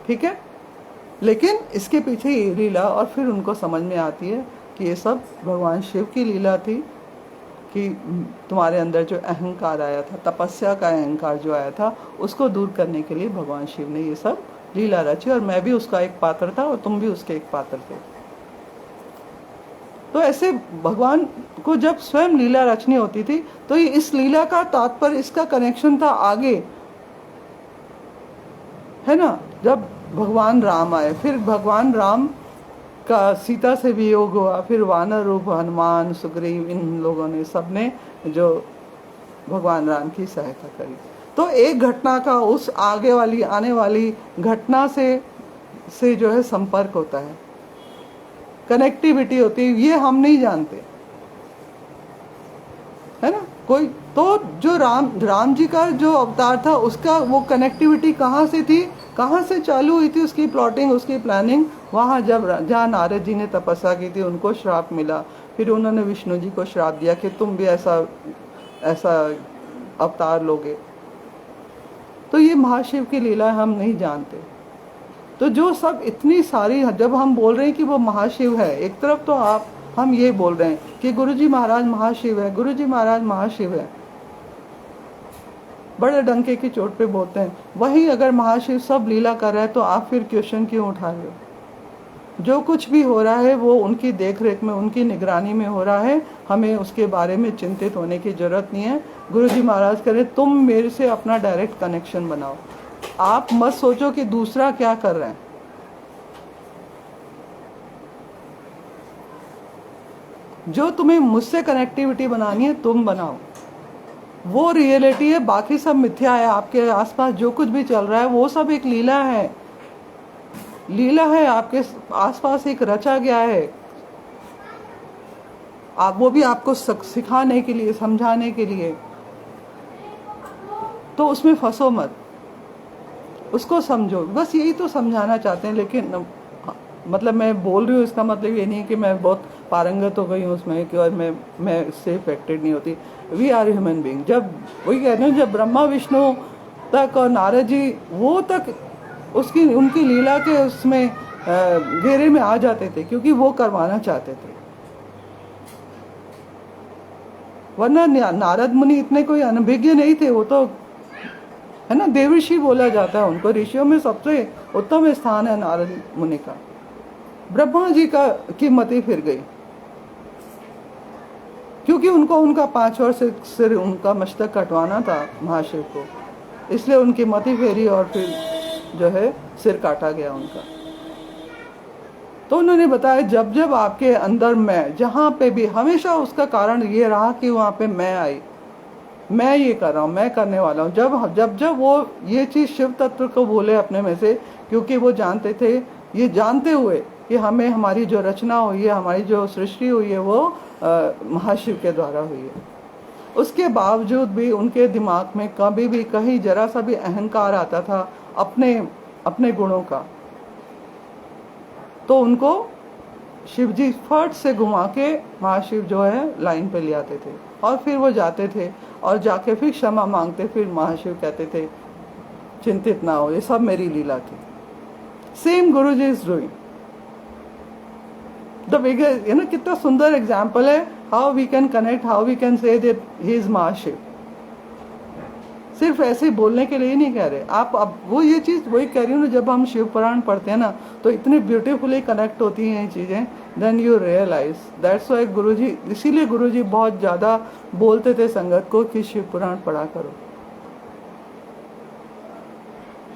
ठीक है। लेकिन इसके पीछे ये लीला, और फिर उनको समझ में आती है कि ये सब भगवान शिव की लीला थी कि तुम्हारे अंदर जो अहंकार आया था, तपस्या का अहंकार जो आया था, उसको दूर करने के लिए भगवान शिव ने ये सब लीला रची, और मैं भी उसका एक पात्र था और तुम भी उसके एक पात्र थे। तो ऐसे भगवान को जब स्वयं लीला रचनी होती थी तो ये इस लीला का तात्पर्य, इसका कनेक्शन था आगे, है ना। जब भगवान राम आए, फिर भगवान राम का सीता से वियोग हुआ, फिर वानर रूप हनुमान, सुग्रीव, इन लोगों ने सबने जो भगवान राम की सहायता करी। तो एक घटना का उस आगे वाली आने वाली घटना से जो है संपर्क होता है, कनेक्टिविटी होती है, ये हम नहीं जानते, है ना। कोई तो जो राम जी का जो अवतार था उसका वो कनेक्टिविटी कहाँ से थी, कहाँ से चालू हुई थी उसकी प्लॉटिंग, उसकी प्लानिंग, वहाँ जहाँ नारद जी ने तपस्या की थी उनको श्राप मिला, फिर उन्होंने विष्णु जी को श्राप दिया कि तुम भी ऐसा अवतार लोगे। तो ये महाशिव की लीला हम नहीं जानते। तो जो सब इतनी सारी, जब हम बोल रहे हैं कि वो महाशिव है, एक तरफ तो हम ये बोल रहे हैं कि गुरुजी महाराज महाशिव है, गुरुजी महाराज महाशिव है, बड़े डंके की चोट पे बोलते हैं। वहीं अगर महाशिव सब लीला कर रहा है तो आप फिर क्वेश्चन क्यों उठा रहे हो? जो कुछ भी हो रहा है वो उनकी देखरेख में, उनकी निगरानी में हो रहा है, हमें उसके बारे में चिंतित होने की जरूरत नहीं है। गुरुजी महाराज कह रहे तुम मेरे से अपना डायरेक्ट कनेक्शन बनाओ, आप मत सोचो कि दूसरा क्या कर रहा है। जो तुम्हें मुझसे कनेक्टिविटी बनानी है तुम बनाओ, वो रियलिटी है, बाकी सब मिथ्या है। आपके आसपास जो कुछ भी चल रहा है वो सब एक लीला है, लीला है, आपके आसपास एक रचा गया है, आप वो भी आपको सिखाने के लिए, समझाने के लिए। तो उसमें फंसो मत, उसको समझो, बस यही तो समझाना चाहते हैं। लेकिन मतलब मैं बोल रही हूँ इसका मतलब ये नहीं कि मैं बहुत पारंगत हो गई हूँ उसमें कि और मैं इससे इफेक्टेड नहीं होती। We are human being. जब वही कह रहे हैं, जब ब्रह्मा विष्णु तक और नारद जी वो तक उनकी लीला के उसमें घेरे में आ जाते थे, क्योंकि वो करवाना चाहते थे। वरना नारद मुनि इतने कोई अनभिज्ञ नहीं थे, वो तो है ना, देवर्षि बोला जाता है उनको, ऋषियों में सबसे उत्तम स्थान है नारद मुनि का। ब्रह्मा जी की मति फिर गई, क्योंकि उनको उनका 5 वर्ष सिर उनका मस्तक कटवाना था महाशिव को, इसलिए उनकी मति फेरी और फिर जो है सिर काटा गया उनका। तो उन्होंने बताया जब जब आपके अंदर मैं, जहाँ पे भी, हमेशा उसका कारण ये रहा कि वहाँ पे मैं आई, मैं ये कर रहा हूँ, मैं करने वाला हूँ। जब वो ये चीज़ शिव तत्व को बोले अपने में से, क्योंकि वो जानते थे, ये जानते हुए कि हमें हमारी जो रचना हुई है, हमारी जो सृष्टि हुई है वो महाशिव के द्वारा हुई है, उसके बावजूद भी उनके दिमाग में कभी भी कहीं जरा सा भी अहंकार आता था अपने गुणों का, तो उनको शिवजी फट से घुमा के महाशिव जो है लाइन पे ले आते थे, और फिर वो जाते थे और जाके फिर क्षमा मांगते। फिर महाशिव कहते थे चिंतित ना हो, ये सब मेरी लीला थी। Same Guruji is doing the biggest, कितना सुंदर एग्जाम्पल है how we can connect, how we can say that he is Mahashiv. सिर्फ ऐसे बोलने के लिए नहीं कह रहे आप। अब वो ये चीज़ वही कह रही हूँ ना, जब हम शिव पुराण पढ़ते हैं ना तो इतनी ब्यूटीफुली कनेक्ट होती हैं ये चीज़ें, then you realise. That's why Guruji, इसीलिए गुरुजी बहुत ज़्यादा बोलते थे संगत को कि शिव पुराण पढ़ा करो।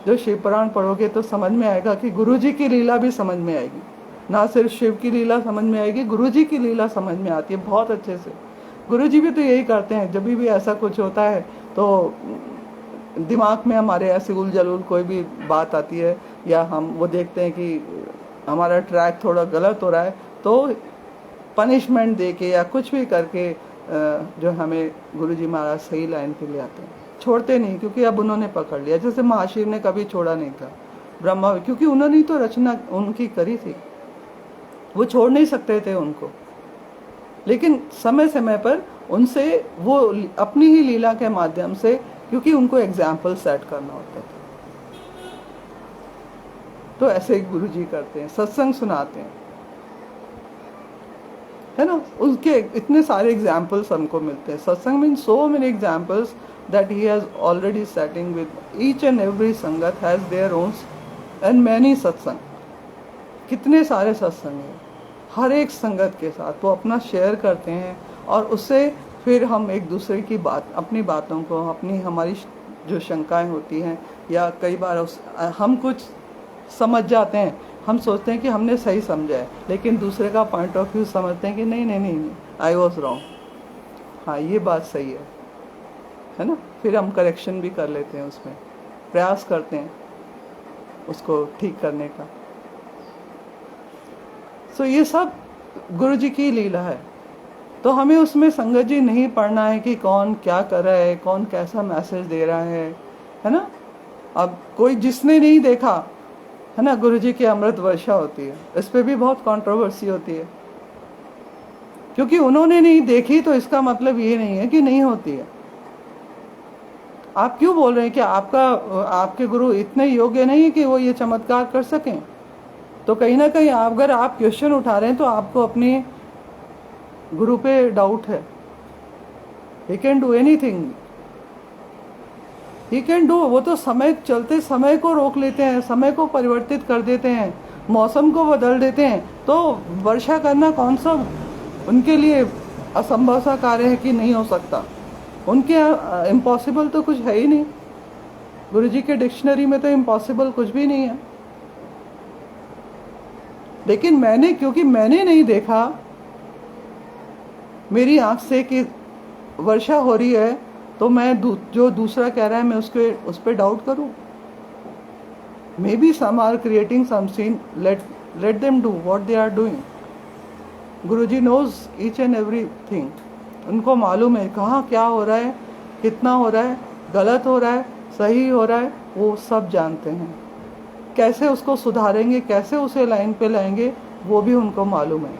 जो शिव पुराण पढ़ोगे तो समझ में आएगा कि गुरुजी की लीला भी समझ में आएगी, ना सिर्फ शिव की लीला समझ में आएगी, गुरुजी की लीला समझ में आती है बहुत अच्छे से। गुरुजी भी तो यही करते हैं, जब भी ऐसा कुछ होता है तो दिमाग में हमारे ऐसे उलझुल कोई भी बात आती है, या हम वो देखते हैं कि हमारा ट्रैक थोड़ा गलत हो रहा है, तो पनिशमेंट दे के या कुछ भी करके जो हमें गुरुजी महाराज सही लाइन पे ले आते हैं। छोड़ते नहीं, क्योंकि अब उन्होंने पकड़ लिया। जैसे महाशिव ने कभी छोड़ा नहीं था ब्रह्मा, क्योंकि उन्होंने तो रचना उनकी करी थी, वो छोड़ नहीं सकते थे उनको। लेकिन समय समय पर उनसे वो अपनी ही लीला के माध्यम से, क्योंकि उनको एग्जाम्पल सेट करना होता था, तो ऐसे ही गुरुजी करते हैं, सत्संग सुनाते हैं, है ना। उसके इतने सारे एग्जाम्पल्स हमको मिलते हैं। सत्संग mean so many examples that he has already setting with each and every sangat has their own and many satsang। कितने सारे सत्संग हैं, हर एक संगत के साथ वो अपना शेयर करते हैं, और उससे फिर हम एक दूसरे की बात, अपनी बातों को, अपनी हमारी जो शंकाएं होती हैं, या कई बार हम कुछ समझ जाते हैं, हम सोचते हैं कि हमने सही समझा है, लेकिन दूसरे का पॉइंट ऑफ व्यू समझते हैं कि नहीं नहीं नहीं, आई वॉज रॉन्ग, हाँ ये बात सही है ना। फिर हम करेक्शन भी कर लेते हैं, उसमें प्रयास करते हैं उसको ठीक करने का। सो ये सब गुरुजी की लीला है। तो हमें उसमें संगत जी नहीं पढ़ना है कि कौन क्या कर रहा है, कौन कैसा मैसेज दे रहा है ना। अब कोई जिसने नहीं देखा है ना, गुरुजी की अमृत वर्षा होती है, इस पे भी बहुत कंट्रोवर्सी होती है, क्योंकि उन्होंने नहीं देखी तो इसका मतलब ये नहीं है कि नहीं होती है। आप क्यों बोल रहे हैं कि आपके गुरु इतने योग्य नहीं है कि वो ये चमत्कार कर सकें? तो कहीं ना कहीं अगर आप क्वेश्चन उठा रहे हैं तो आपको अपने गुरु पे डाउट है। He can do anything, he can do. वो तो समय चलते समय को रोक लेते हैं, समय को परिवर्तित कर देते हैं, मौसम को बदल देते हैं। तो वर्षा करना कौन सा उनके लिए असंभव सा कार्य है कि नहीं हो सकता? उनके इम्पॉसिबल तो कुछ है ही नहीं। गुरुजी के डिक्शनरी में तो इम्पॉसिबल कुछ भी नहीं है। लेकिन क्योंकि मैंने नहीं देखा मेरी आंख से कि वर्षा हो रही है, तो मैं जो दूसरा कह रहा है मैं उस पर डाउट करूं? May be some are creating some scene, let them do what they are doing. Guruji knows each and everything. उनको मालूम है कहाँ क्या हो रहा है, कितना हो रहा है, गलत हो रहा है, सही हो रहा है, वो सब जानते हैं। कैसे उसको सुधारेंगे, कैसे उसे लाइन पे लाएंगे, वो भी उनको मालूम है।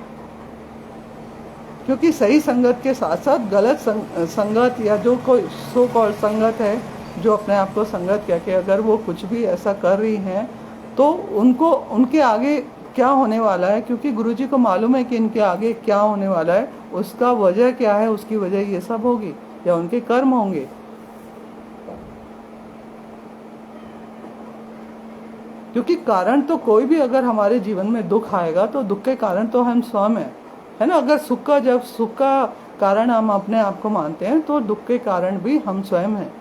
क्योंकि सही संगत के साथ साथ गलत संगत या जो कोई सो कॉल्ड संगत है, जो अपने आप को संगत कह के अगर वो कुछ भी ऐसा कर रही हैं, तो उनके आगे क्या होने वाला है, क्योंकि गुरुजी को मालूम है कि इनके आगे क्या होने वाला है, उसका वजह क्या है, उसकी वजह ये सब होगी या उनके कर्म होंगे। क्योंकि कारण तो कोई भी, अगर हमारे जीवन में दुख आएगा तो दुख के कारण तो हम स्वयं है ना। अगर जब सुख का कारण हम अपने आप को मानते हैं, तो दुख के कारण भी हम स्वयं हैं।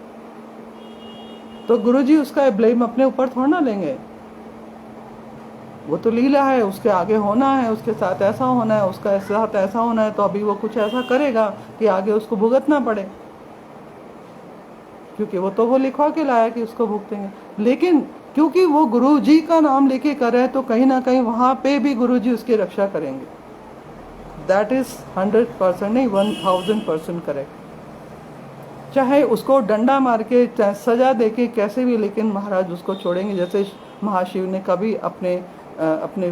तो गुरुजी उसका ब्लेम अपने ऊपर थोड़ा ना लेंगे। वो तो लीला है, उसके आगे होना है, उसके साथ ऐसा होना है, उसका साथ ऐसा होना है, तो अभी वो कुछ ऐसा करेगा कि आगे उसको भुगतना पड़े, क्योंकि वो लिखवा के लाया कि उसको भुगतेंगे। लेकिन क्योंकि वो गुरुजी का नाम लेके कर रहे हैं, तो कहीं ना कहीं वहां पे भी गुरुजी उसकी रक्षा करेंगे। दैट इज 100% नहीं 1000% करेक्ट। चाहे उसको डंडा मार के, चाहे सजा दे के, कैसे भी, लेकिन महाराज उसको छोड़ेंगे। जैसे महाशिव ने कभी अपने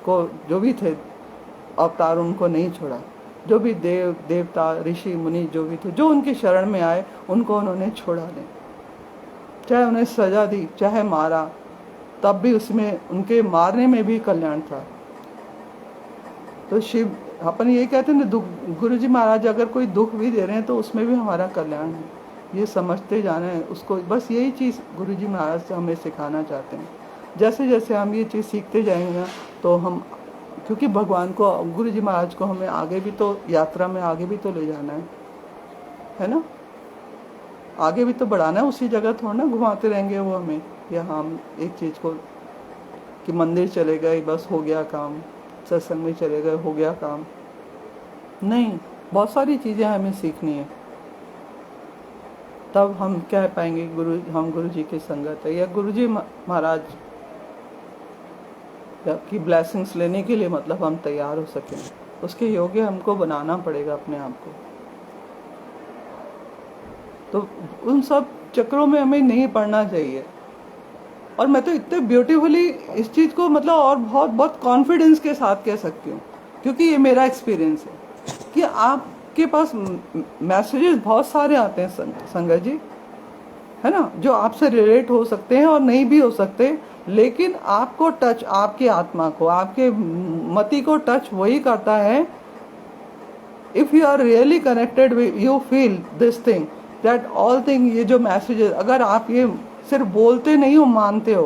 को जो भी थे अवतार, उनको नहीं छोड़ा। जो भी देवता ऋषि मुनि जो भी थे, जो उनकी शरण में आए, उनको उन्होंने छोड़ा नहीं। चाहे उन्हें सजा दी, चाहे मारा, तब भी उसमें, उनके मारने में भी कल्याण था। तो शिव अपन ये कहते हैं ना, दुख, गुरु जी महाराज अगर कोई दुख भी दे रहे हैं तो उसमें भी हमारा कल्याण है, ये समझते जाना है उसको। बस यही चीज़ गुरु जी महाराज से हमें सिखाना चाहते हैं। जैसे जैसे हम ये चीज़ सीखते जाएंगे ना, तो हम, क्योंकि भगवान को, गुरु जी महाराज को हमें आगे भी तो, यात्रा में आगे भी तो ले जाना है ना, आगे भी तो बढ़ाना है। उसी जगह थोड़ा ना घुमाते रहेंगे वो हमें, या हम एक चीज़ को कि मंदिर चले गए बस हो गया काम, सत्संग में चले गए हो गया काम, नहीं, बहुत सारी चीज़ें हमें सीखनी है। तब हम कह पाएंगे हम गुरु जी की संगत है, या गुरु जी महाराज की ब्लेसिंग्स लेने के लिए मतलब हम तैयार हो सकें। उसके योग्य हमको बनाना पड़ेगा अपने आप को। तो उन सब चक्रों में हमें नहीं पड़ना चाहिए। और मैं तो इतने ब्यूटीफुली इस चीज़ को मतलब और बहुत बहुत कॉन्फिडेंस के साथ कह सकती हूँ, क्योंकि ये मेरा एक्सपीरियंस है कि आपके पास मैसेजेस बहुत सारे आते हैं संगत जी, है ना, जो आपसे रिलेट हो सकते हैं और नहीं भी हो सकते, लेकिन आपको टच, आपकी आत्मा को, आपके मति को टच वही करता है if you are really connected, you feel this thing that all thing. ये जो मैसेजेस, अगर आप ये सिर्फ बोलते नहीं हो, मानते हो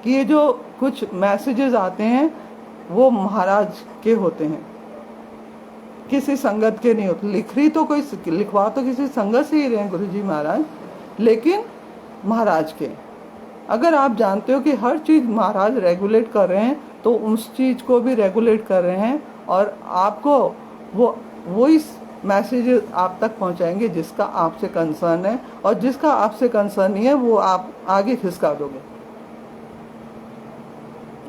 कि ये जो कुछ मैसेजेस आते हैं वो महाराज के होते हैं, किसी संगत के नहीं होते। लिखवा तो किसी संगत से ही रहे हैं गुरु जी महाराज, लेकिन महाराज के। अगर आप जानते हो कि हर चीज़ महाराज रेगुलेट कर रहे हैं, तो उस चीज़ को भी रेगुलेट कर रहे हैं, और आपको वो इस मैसेज आप तक पहुंचाएंगे जिसका आपसे कंसर्न है, और जिसका आपसे कंसर्न नहीं है वो आप आगे खिसका दोगे।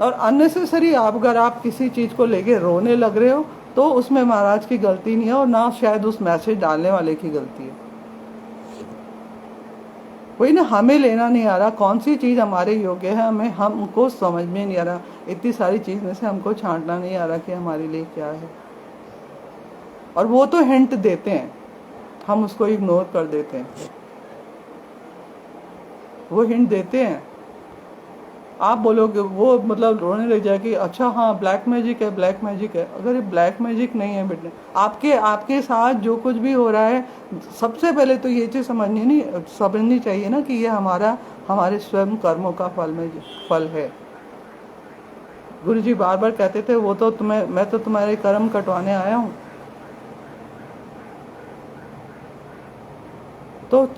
और अननेसेसरी अगर आप किसी चीज़ को लेके रोने लग रहे हो, तो उसमें महाराज की गलती नहीं है, और ना शायद उस मैसेज डालने वाले की गलती है। वही ना, हमें लेना नहीं आ रहा कौन सी चीज़ हमारे योग्य है, हमको समझ में नहीं आ रहा, इतनी सारी चीज़ में से हमको छांटना नहीं आ रहा कि हमारे लिए क्या है। और वो तो हिंट देते हैं, हम उसको इग्नोर कर देते हैं। वो हिंट देते हैं, आप बोलोगे वो मतलब रोने लग जाए कि अच्छा हाँ ब्लैक मैजिक है, ब्लैक मैजिक है। अगर ये ब्लैक मैजिक नहीं है बेटे, आपके साथ जो कुछ भी हो रहा है, सबसे पहले तो ये चीज़ समझनी चाहिए ना कि ये हमारे स्वयं कर्मों का फल है। गुरु जी बार बार कहते थे वो तो मैं तो तुम्हारे कर्म कटवाने आया हूँ। तो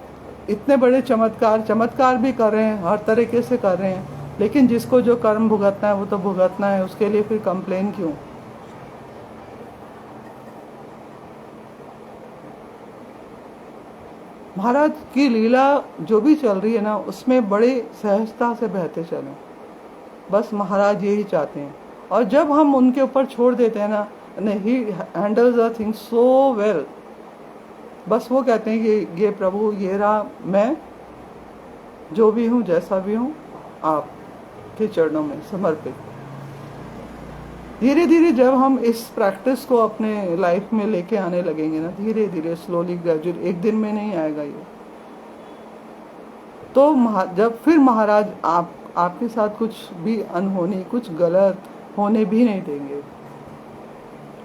इतने बड़े चमत्कार भी कर रहे हैं, हर तरीके से कर रहे हैं, लेकिन जिसको जो कर्म भुगतना है वो तो भुगतना है, उसके लिए फिर कंप्लेन क्यों। महाराज की लीला जो भी चल रही है ना, उसमें बड़े सहजता से बहते चलें, बस महाराज यही चाहते हैं। और जब हम उनके ऊपर छोड़ देते हैं ना, ही handles the thing so well. बस वो कहते हैं कि ये प्रभु, ये रहा मैं, जो भी हूँ जैसा भी हूँ, आप के चरणों में समर्पित। धीरे धीरे जब हम इस प्रैक्टिस को अपने लाइफ में लेके आने लगेंगे ना, धीरे धीरे स्लोली ग्रेजुअली, एक दिन में नहीं आएगा ये, तो जब फिर महाराज आपके साथ कुछ भी अनहोनी, कुछ गलत होने भी नहीं देंगे।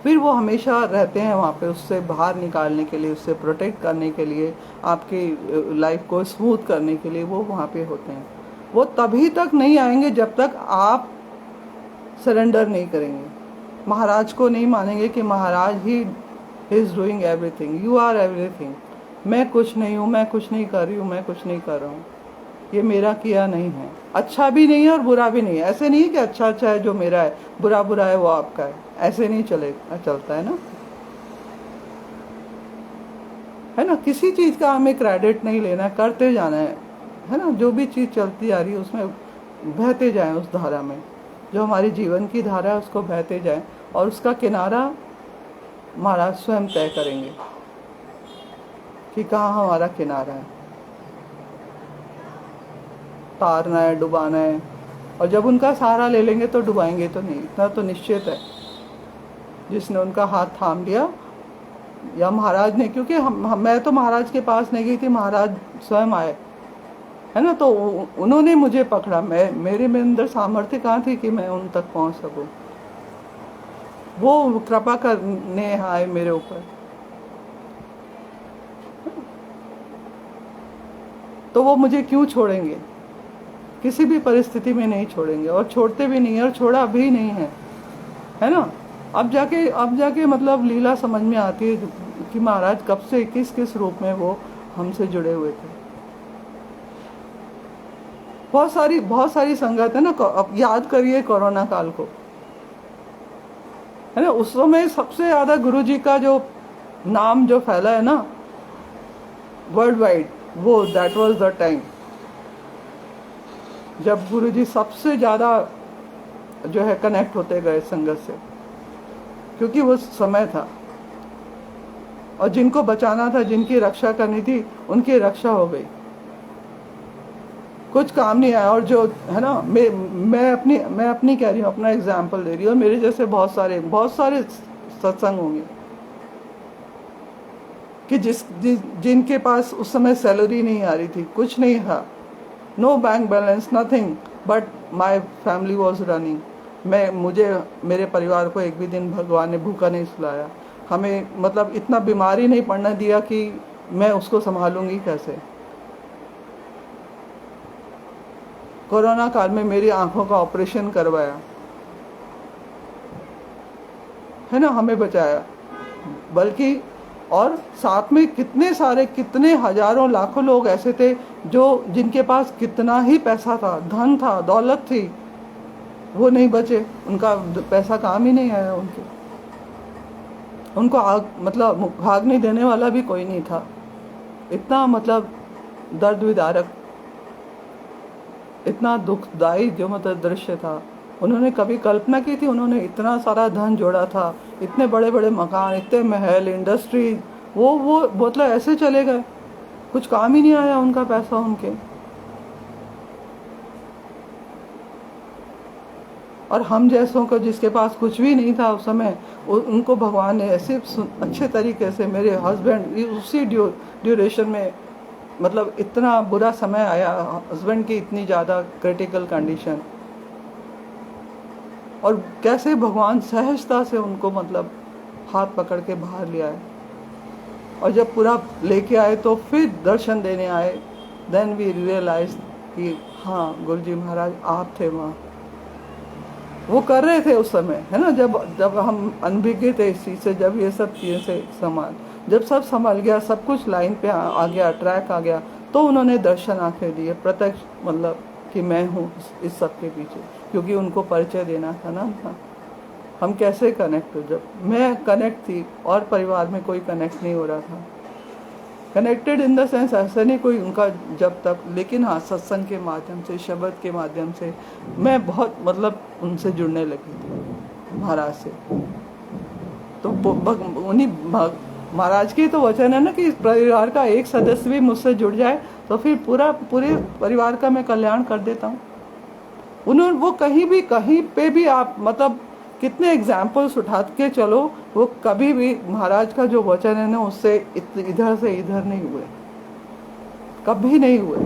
फिर वो हमेशा रहते हैं वहाँ पे, उससे बाहर निकालने के लिए, उससे प्रोटेक्ट करने के लिए, आपकी लाइफ को स्मूथ करने के लिए वो वहाँ पे होते हैं। वो तभी तक नहीं आएंगे जब तक आप सरेंडर नहीं करेंगे, महाराज को नहीं मानेंगे कि Maharaj he is doing everything, you are everything, मैं कुछ नहीं हूँ, मैं कुछ नहीं कर रही हूँ, मैं कुछ नहीं कर रहा हूँ, ये मेरा किया नहीं है, अच्छा भी नहीं है और बुरा भी नहीं है। ऐसे नहीं कि अच्छा अच्छा है जो मेरा है, बुरा बुरा है वो आपका है, ऐसे नहीं चलता है ना। किसी चीज़ का हमें क्रेडिट नहीं लेना, करते जाना है ना। जो भी चीज़ चलती आ रही है उसमें बहते जाएं, उस धारा में जो हमारी जीवन की धारा है उसको बहते जाएं, और उसका किनारा महाराज स्वयं तय करेंगे कि कहाँ हमारा किनारा है, तारना है, डुबाना है। और जब उनका सहारा ले लेंगे तो डुबाएंगे तो नहीं, इतना तो निश्चित है। जिसने उनका हाथ थाम लिया, या महाराज ने, क्योंकि मैं तो महाराज के पास नहीं गई थी, महाराज स्वयं आए, है ना, तो उन्होंने मुझे पकड़ा। मेरे में अंदर सामर्थ्य कहाँ थी कि मैं उन तक पहुँच सकूँ। वो कृपा करने आए मेरे ऊपर। तो वो मुझे क्यों छोड़ेंगे? किसी भी परिस्थिति में नहीं छोड़ेंगे, और छोड़ते भी नहीं है, और छोड़ा भी नहीं है ना। अब जाके मतलब लीला समझ में आती है कि महाराज कब से किस किस रूप में वो हमसे जुड़े हुए थे। बहुत सारी संगत है ना। अब याद करिए कोरोना काल को, है ना। उस समय सबसे ज्यादा गुरु जी का जो नाम जो फैला है ना वर्ल्ड वाइड, वो दैट वाज द टाइम जब गुरु जी सबसे ज्यादा जो है कनेक्ट होते गए संगत से, क्योंकि वो समय था। और जिनको बचाना था, जिनकी रक्षा करनी थी, उनकी रक्षा हो गई, कुछ काम नहीं आया। और जो है ना, मैं अपनी कह रही हूँ, अपना एग्जाम्पल दे रही हूँ, और मेरे जैसे बहुत सारे सत्संग होंगे कि जिनके पास उस समय सैलरी नहीं आ रही थी, कुछ नहीं था, no bank balance, nothing, but my family was running. मुझे मेरे परिवार को एक भी दिन भगवान ने भूखा नहीं सुलाया। हमें मतलब इतना बीमारी नहीं पड़ने दिया कि मैं उसको संभालूंगी कैसे। कोरोना काल में मेरी आंखों का ऑपरेशन करवाया, है ना, हमें बचाया। बल्कि और साथ में कितने हजारों लाखों लोग ऐसे थे जो जिनके पास कितना ही पैसा था, धन था, दौलत थी, वो नहीं बचे। उनका पैसा काम ही नहीं आया उनको मतलब भागने देने वाला भी कोई नहीं था। इतना मतलब दर्द विदारक, इतना दुखदाई जो मतलब दृश्य था। उन्होंने कभी कल्पना की थी? उन्होंने इतना सारा धन जोड़ा था, इतने बड़े बड़े मकान, इतने महल, इंडस्ट्री, वो मतलब ऐसे चले गए, कुछ काम ही नहीं आया उनका पैसा उनके। और हम जैसों को, जिसके पास कुछ भी नहीं था उस समय, उनको भगवान ने ऐसे अच्छे तरीके से, मेरे हस्बैंड उसी ड्यूरेशन में, मतलब इतना बुरा समय आया, हस्बैंड की इतनी ज़्यादा क्रिटिकल कंडीशन, और कैसे भगवान सहजता से उनको मतलब हाथ पकड़ के बाहर ले आए। और जब पूरा लेके आए तो फिर दर्शन देने आए, देन वी रियलाइज कि हाँ गुरुजी महाराज आप थे वहाँ, वो कर रहे थे उस समय, है ना। जब हम अनभिज्ञ थे इस चीज़ से, जब ये सब चीज़ें से जब सब संभल गया, सब कुछ लाइन पे आ गया, ट्रैक आ गया, तो उन्होंने दर्शन आंखें दिए, प्रत्यक्ष, मतलब कि मैं हूँ इस सब के पीछे, क्योंकि उनको परिचय देना था ना। हम कैसे कनेक्ट हो? जब मैं कनेक्ट थी और परिवार में कोई कनेक्ट नहीं हो रहा था। कनेक्टेड इन द सेंस ऐसा नहीं कोई उनका जब तक, लेकिन हाँ सत्संग के माध्यम से, शब्द के माध्यम से मैं बहुत मतलब उनसे जुड़ने लगी थी महाराज से। तो उन्हीं महाराज की तो वचन है ना कि परिवार का एक सदस्य भी मुझसे जुड़ जाए तो फिर पूरे परिवार का मैं कल्याण कर देता हूँ। उन्होंने वो कहीं पे भी आप मतलब कितने एग्जाम्पल्स उठा के चलो, वो कभी भी महाराज का जो वचन है ना उससे इधर से इधर नहीं हुए, कभी नहीं हुए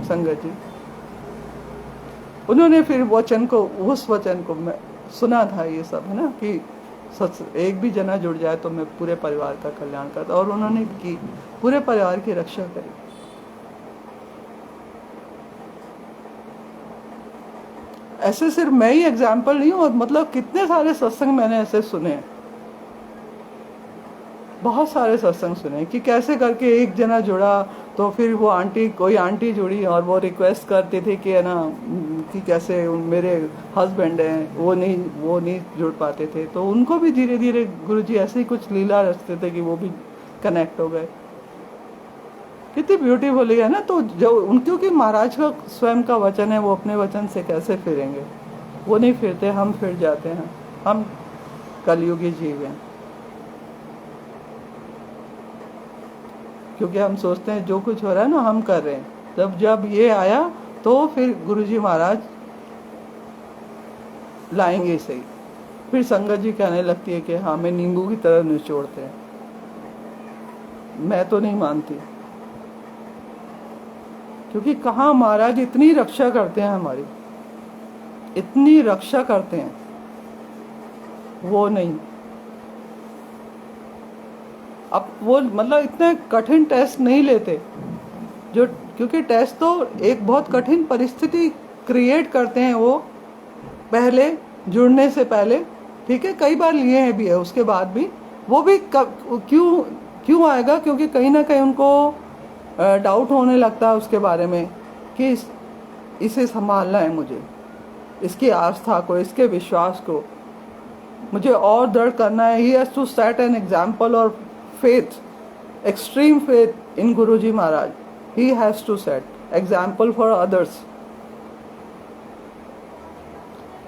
संगत जी। उन्होंने फिर उस वचन को मैं सुना था, ये सब है ना, कि एक भी जना जुड़ जाए तो मैं पूरे परिवार का कल्याण करता, और उन्होंने की पूरे परिवार की रक्षा करी। ऐसे सिर्फ मैं ही एग्जाम्पल नहीं हूँ, मतलब कितने सारे सत्संग मैंने ऐसे सुने, बहुत सारे सत्संग सुने कि कैसे करके एक जना जुड़ा तो फिर वो कोई आंटी जुड़ी और वो रिक्वेस्ट करती थी कि है ना कि कैसे मेरे हस्बैंड हैं वो नहीं जुड़ पाते थे, तो उनको भी धीरे धीरे गुरुजी ऐसे ही कुछ लीला रचते थे कि वो भी कनेक्ट हो गए। कितनी ब्यूटीफुल है ना। तो जो क्योंकि महाराज का स्वयं का वचन है, वो अपने वचन से कैसे फिरेंगे? वो नहीं फिरते, हम फिर जाते हैं। हम कलयुगी जीव हैं, क्योंकि हम सोचते हैं जो कुछ हो रहा है ना हम कर रहे हैं। जब ये आया तो फिर गुरुजी महाराज लाएंगे सही। फिर संगत जी कहने लगती है कि हाँ मैं नींबू की तरह निचोड़ते हैं। मैं तो नहीं मानती, क्योंकि कहाँ महाराज इतनी रक्षा करते हैं, हमारी इतनी रक्षा करते हैं। वो नहीं। अब वो मतलब इतने कठिन टेस्ट नहीं लेते जो, क्योंकि टेस्ट तो एक बहुत कठिन परिस्थिति क्रिएट करते हैं वो पहले जुड़ने से पहले, ठीक है, कई बार लिए हैं भी है, उसके बाद भी वो भी क्यों क्यों आएगा, क्योंकि कहीं ना कहीं उनको डाउट होने लगता है उसके बारे में कि इसे संभालना है मुझे, इसकी आस्था को, इसके विश्वास को मुझे और दृढ़ करना है। He has to set an example और faith, extreme faith in Guruji Maharaj. He has to set example for others.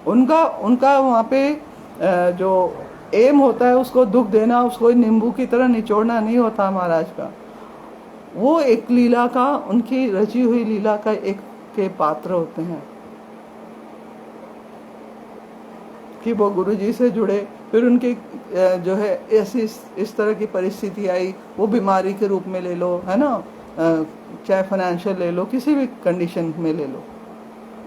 उनका वहाँ पे जो एम होता है उसको दुख देना, उसको नींबू की तरह निचोड़ना नहीं होता महाराज का। वो एक लीला का, उनकी रची हुई लीला का एक के पात्र होते हैं कि वो गुरुजी से जुड़े, फिर उनकी जो है ऐसी इस तरह की परिस्थिति आई, वो बीमारी के रूप में ले लो, है ना, चाहे फाइनेंशियल ले लो, किसी भी कंडीशन में ले लो,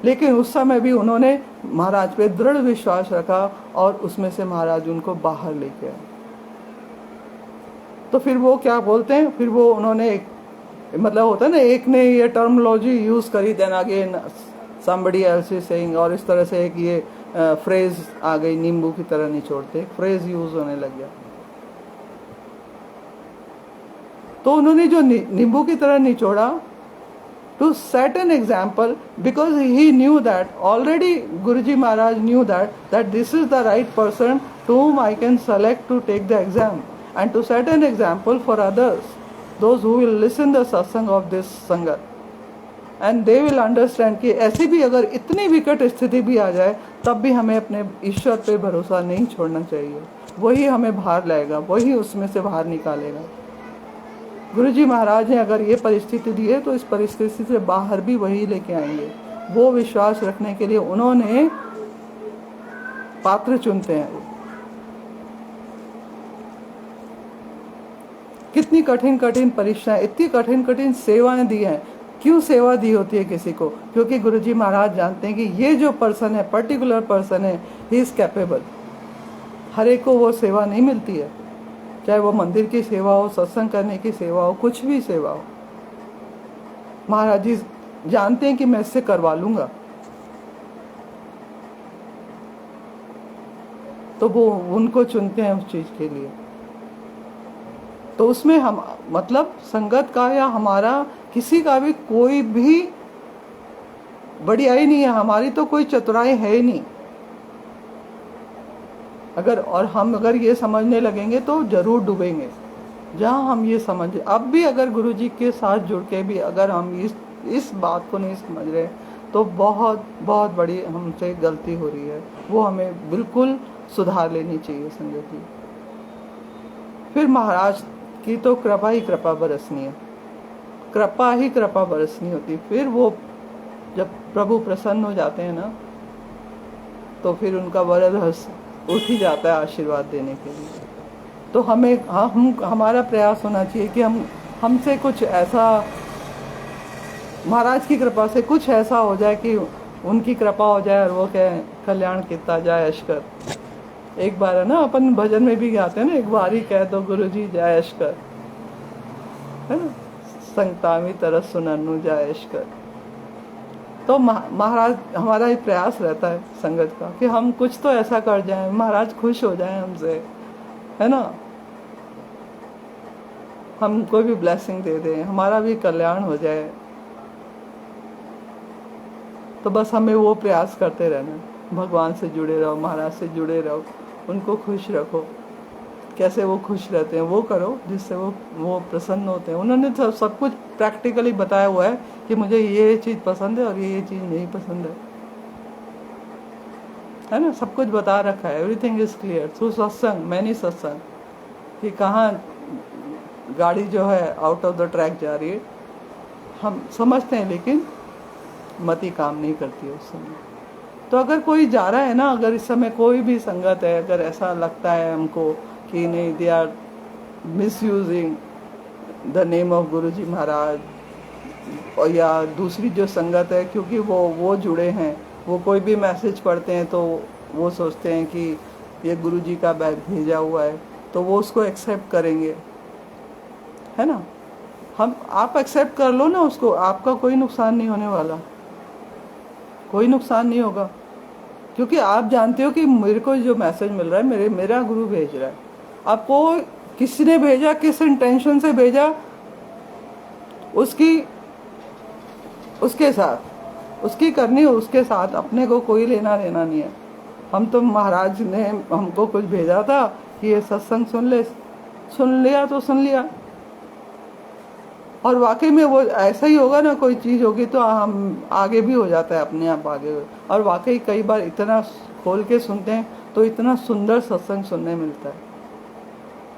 लेकिन उस समय भी उन्होंने महाराज पे दृढ़ विश्वास रखा और उसमें से महाराज उनको बाहर लेके आए। तो फिर वो क्या बोलते हैं, फिर वो उन्होंने एक मतलब होता है ना, एक ने ये टर्मोलॉजी यूज करी, then again somebody else is saying, और इस तरह से एक ये फ्रेज आ गई, नींबू की तरह निचोड़ते, फ्रेज यूज होने लग गया। तो उन्होंने जो नींबू की तरह निचोड़ा, to set an example, because he knew that already, Guruji Maharaj knew that this is the right person to whom I can select to take the exam, and to set an example for others, those who will listen the satsang of this sangat, and they will understand कि ऐसी भी अगर इतनी विकट स्थिति भी आ जाए तब भी हमें अपने ईश्वर पे भरोसा नहीं छोड़ना चाहिए। वही हमें बाहर लाएगा, वही उसमें से बाहर निकालेगा। गुरुजी महाराज ने अगर ये परिस्थिति दी है तो इस परिस्थिति से बाहर भी वही लेके आएंगे। वो विश्वास रखने के लिए उन्होंने पात्र चुनते हैं। कितनी कठिन कठिन परीक्षाएं, इतनी कठिन कठिन सेवाएं दी हैं। क्यों सेवा दी होती है किसी को? क्योंकि गुरुजी महाराज जानते हैं कि ये जो पर्सन है, पर्टिकुलर पर्सन है, ही इज कैपेबल। हर एक को वो सेवा नहीं मिलती है, चाहे वो मंदिर की सेवा हो, सत्संग करने की सेवा हो, कुछ भी सेवा हो। महाराज जी जानते हैं कि मैं इससे करवा लूंगा, तो वो उनको चुनते हैं उस चीज के लिए। तो उसमें हम मतलब संगत का या हमारा किसी का भी कोई भी बढ़ियाई नहीं है, हमारी तो कोई चतुराई है ही नहीं। और हम अगर ये समझने लगेंगे तो जरूर डूबेंगे। जहाँ हम ये समझे, अब भी अगर गुरुजी के साथ जुड़ के भी अगर हम इस बात को नहीं समझ रहे तो बहुत बहुत बड़ी हमसे गलती हो रही है। वो हमें बिल्कुल सुधार लेनी चाहिए संगत जी। फिर महाराज की तो कृपा ही कृपा बरसनी है, कृपा ही कृपा बरसनी होती। फिर वो जब प्रभु प्रसन्न हो जाते हैं ना, तो फिर उनका वरद हस्त उठ ही जाता है आशीर्वाद देने के लिए। तो हमारा प्रयास होना चाहिए कि हमसे कुछ ऐसा, महाराज की कृपा से कुछ ऐसा हो जाए कि उनकी कृपा हो जाए और वो कहे कल्याण किता जाए अश्कर। एक बार है ना, अपन भजन में भी गाते हैं ना, एक बार ही कह दो गुरुजी जय अश्कर, है ना, संगतामी तरस सुननु जय अश्कर। तो महाराज, हमारा ही प्रयास रहता है संगत का कि हम कुछ तो ऐसा कर जाएं, महाराज खुश हो जाएं हमसे, है ना, हमको भी ब्लेसिंग दे दें, हमारा भी कल्याण हो जाए। तो बस हमें वो प्रयास करते रहना, भगवान से जुड़े रहो, महाराज से जुड़े रहो, उनको खुश रखो। कैसे वो खुश रहते हैं वो करो, जिससे वो प्रसन्न होते हैं। उन्होंने सब कुछ प्रैक्टिकली बताया हुआ है कि मुझे ये चीज़ पसंद है और ये चीज़ नहीं पसंद है ना, सब कुछ बता रखा है। एवरीथिंग इज क्लियर थ्रू सत्संग, मैनी सत्संग, कि कहाँ गाड़ी जो है आउट ऑफ द ट्रैक जा रही है। हम समझते हैं लेकिन मति काम नहीं करती है उस समय। तो अगर कोई जा रहा है ना, अगर इस समय कोई भी संगत है, अगर ऐसा लगता है हमको कि नहीं, they are misusing the name of Guruji Maharaj, और या दूसरी जो संगत है, क्योंकि वो जुड़े हैं, वो कोई भी मैसेज पढ़ते हैं तो वो सोचते हैं कि ये गुरु जी का बैग भेजा हुआ है, तो वो उसको एक्सेप्ट करेंगे, है ना। हम आप एक्सेप्ट कर लो ना उसको, आपका कोई नुकसान नहीं होने वाला, कोई नुकसान नहीं होगा, क्योंकि आप जानते हो कि मेरे को जो मैसेज मिल रहा है मेरा गुरु भेज रहा है आपको। किसी ने भेजा, किस इंटेंशन से भेजा, उसके साथ उसकी करनी हो, उसके साथ अपने को कोई लेना देना नहीं है। हम तो महाराज ने हमको कुछ भेजा था कि ये सत्संग सुन लिया तो सुन लिया, और वाकई में वो ऐसा ही होगा ना, कोई चीज़ होगी तो हम आगे भी हो जाता है अपने आप आगे। और वाकई कई बार इतना खोल के सुनते हैं तो इतना सुंदर सत्संग सुनने मिलता है।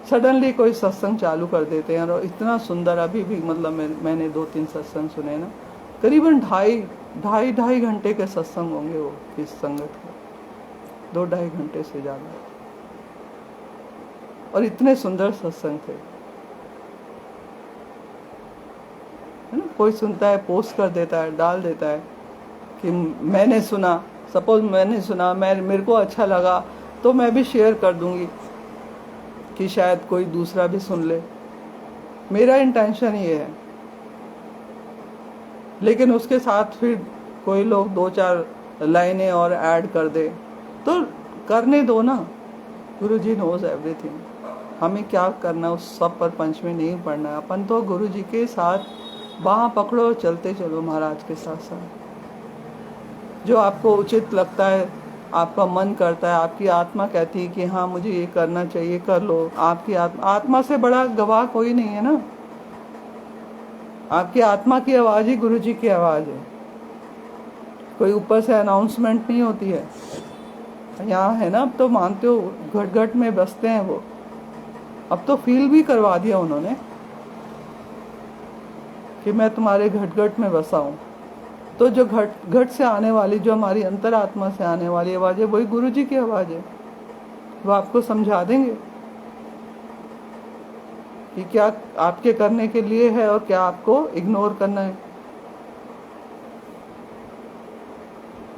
सडनली कोई सत्संग चालू कर देते हैं और इतना सुंदर, अभी भी मतलब मैंने 2-3 सत्संग सुने ना, करीबन ढाई घंटे के सत्संग होंगे वो इस संगत के, 2-2.5 घंटे से ज़्यादा, और इतने सुंदर सत्संग थे, है ना। कोई सुनता है, पोस्ट कर देता है, डाल देता है कि मैंने सुना, सपोज मैंने सुना, मेरे को अच्छा लगा तो मैं भी शेयर कर दूंगी कि शायद कोई दूसरा भी सुन ले, मेरा इंटेंशन ये है। लेकिन उसके साथ फिर कोई लोग 2-4 लाइनें और ऐड कर दे तो करने दो ना, गुरु जी नोज एवरीथिंग। हमें क्या करना, उस सब पर पंच में नहीं पड़ना है। अपन तो गुरु जी के साथ बाँह पकड़ो, चलते चलो महाराज के साथ साथ। जो आपको उचित लगता है, आपका मन करता है, आपकी आत्मा कहती है कि हाँ मुझे ये करना चाहिए, कर लो। आपकी आत्मा से बड़ा गवाह कोई नहीं है ना। आपकी आत्मा की आवाज़ ही गुरु जी की आवाज़ है, कोई ऊपर से अनाउंसमेंट नहीं होती है। यहाँ है ना, अब तो मानते हो घट घट में बसते हैं वो, अब तो फील भी करवा दिया उन्होंने कि मैं तुम्हारे घट घट में बसा हूँ। तो जो घट घट से आने वाली, जो हमारी अंतरात्मा से आने वाली आवाज़ है, वही गुरु जी की आवाज़ है। वो आपको समझा देंगे कि क्या आपके करने के लिए है और क्या आपको इग्नोर करना है।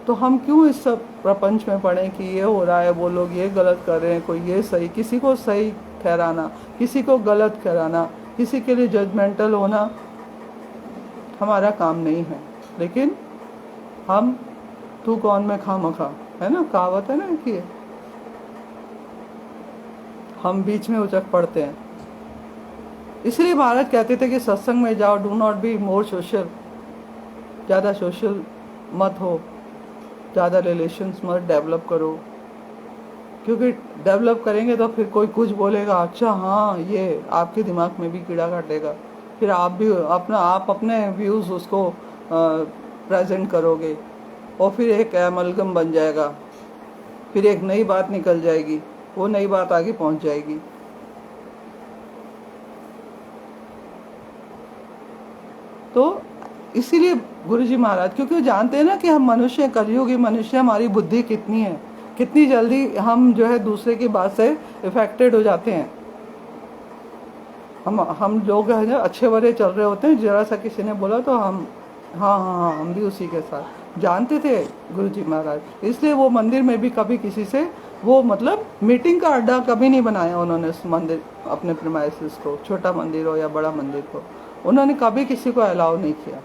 तो हम क्यों इस सब प्रपंच में पड़े कि ये हो रहा है, वो लोग ये गलत कर रहे हैं, कोई ये सही, किसी को सही ठहराना, किसी को गलत ठहराना, किसी के लिए जजमेंटल होना हमारा काम नहीं है। लेकिन हम तू कौन मैं खामखा, है ना, कहावत है ना कि हम बीच में उचक पड़ते हैं। इसलिए महाराज कहते थे कि सत्संग में जाओ, do not be more social, ज़्यादा सोशल मत हो, ज़्यादा रिलेशंस मत डेवलप करो, क्योंकि डेवलप करेंगे तो फिर कोई कुछ बोलेगा, अच्छा हाँ ये आपके दिमाग में भी कीड़ा काटेगा, फिर आप भी अपने व्यूज़ उसको प्रेजेंट करोगे और फिर एक एमलगम बन जाएगा, फिर एक नई बात निकल जाएगी, वो नई बात आगे पहुंच जाएगी। तो इसीलिए गुरुजी महाराज, क्योंकि वो जानते हैं ना कि हम मनुष्य, कलयुगी मनुष्य, हमारी बुद्धि कितनी है, कितनी जल्दी हम जो है दूसरे की बात से इफेक्टेड हो जाते हैं। हम लोग है ना अच्छे भरे चल रहे होते हैं, जरा सा किसी ने बोला तो हम हाँ हम भी उसी के साथ। जानते थे गुरुजी महाराज, इसलिए वो मंदिर में भी कभी किसी से वो मतलब मीटिंग का अड्डा कभी नहीं बनाया उन्होंने। उस मंदिर, अपने प्रीमाइसेस को, छोटा मंदिर हो या बड़ा मंदिर को, उन्होंने कभी किसी को अलाउ नहीं किया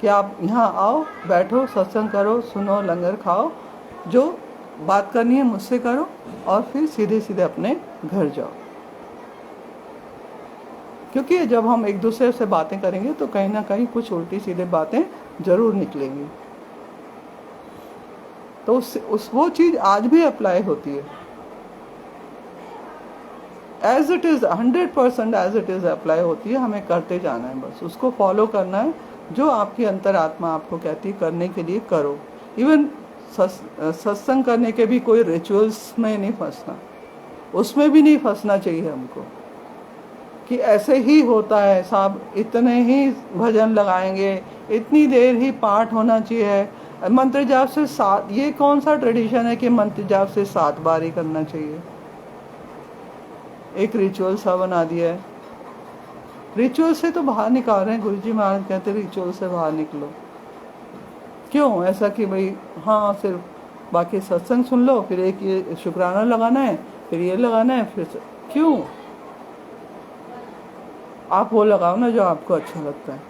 कि आप यहाँ आओ, बैठो, सत्संग करो, सुनो, लंगर खाओ, जो बात करनी है मुझसे करो और फिर सीधे सीधे अपने घर जाओ। क्योंकि जब हम एक दूसरे से बातें करेंगे तो कहीं ना कहीं कुछ उल्टी सीधे बातें जरूर निकलेंगी। तो वो चीज़ आज भी अप्लाई होती है, as it is 100% as it is apply होती है। हमें करते जाना है, बस उसको फॉलो करना है। जो आपकी अंतरात्मा आपको कहती है करने के लिए करो। इवन सत्संग करने के भी कोई रिचुअल्स में नहीं फंसना, उसमें भी नहीं फंसना चाहिए हमको कि ऐसे ही होता है साहब, इतने ही भजन लगाएंगे, इतनी देर ही पाठ होना चाहिए, मंत्र जाप से 7, ये कौन सा ट्रेडिशन है कि मंत्र जाप से 7 बार ही करना चाहिए। एक रिचुअल सा बना दिया है, रिचुअल से तो बाहर निकाल रहे हैं। गुरुजी महाराज कहते हैं रिचुअल से बाहर निकलो। क्यों ऐसा कि भाई हाँ सिर्फ बाकी सत्संग सुन लो, फिर एक ये शुक्राना लगाना है, फिर ये लगाना है, फिर क्यों? आप वो लगाओ ना जो आपको अच्छा लगता है,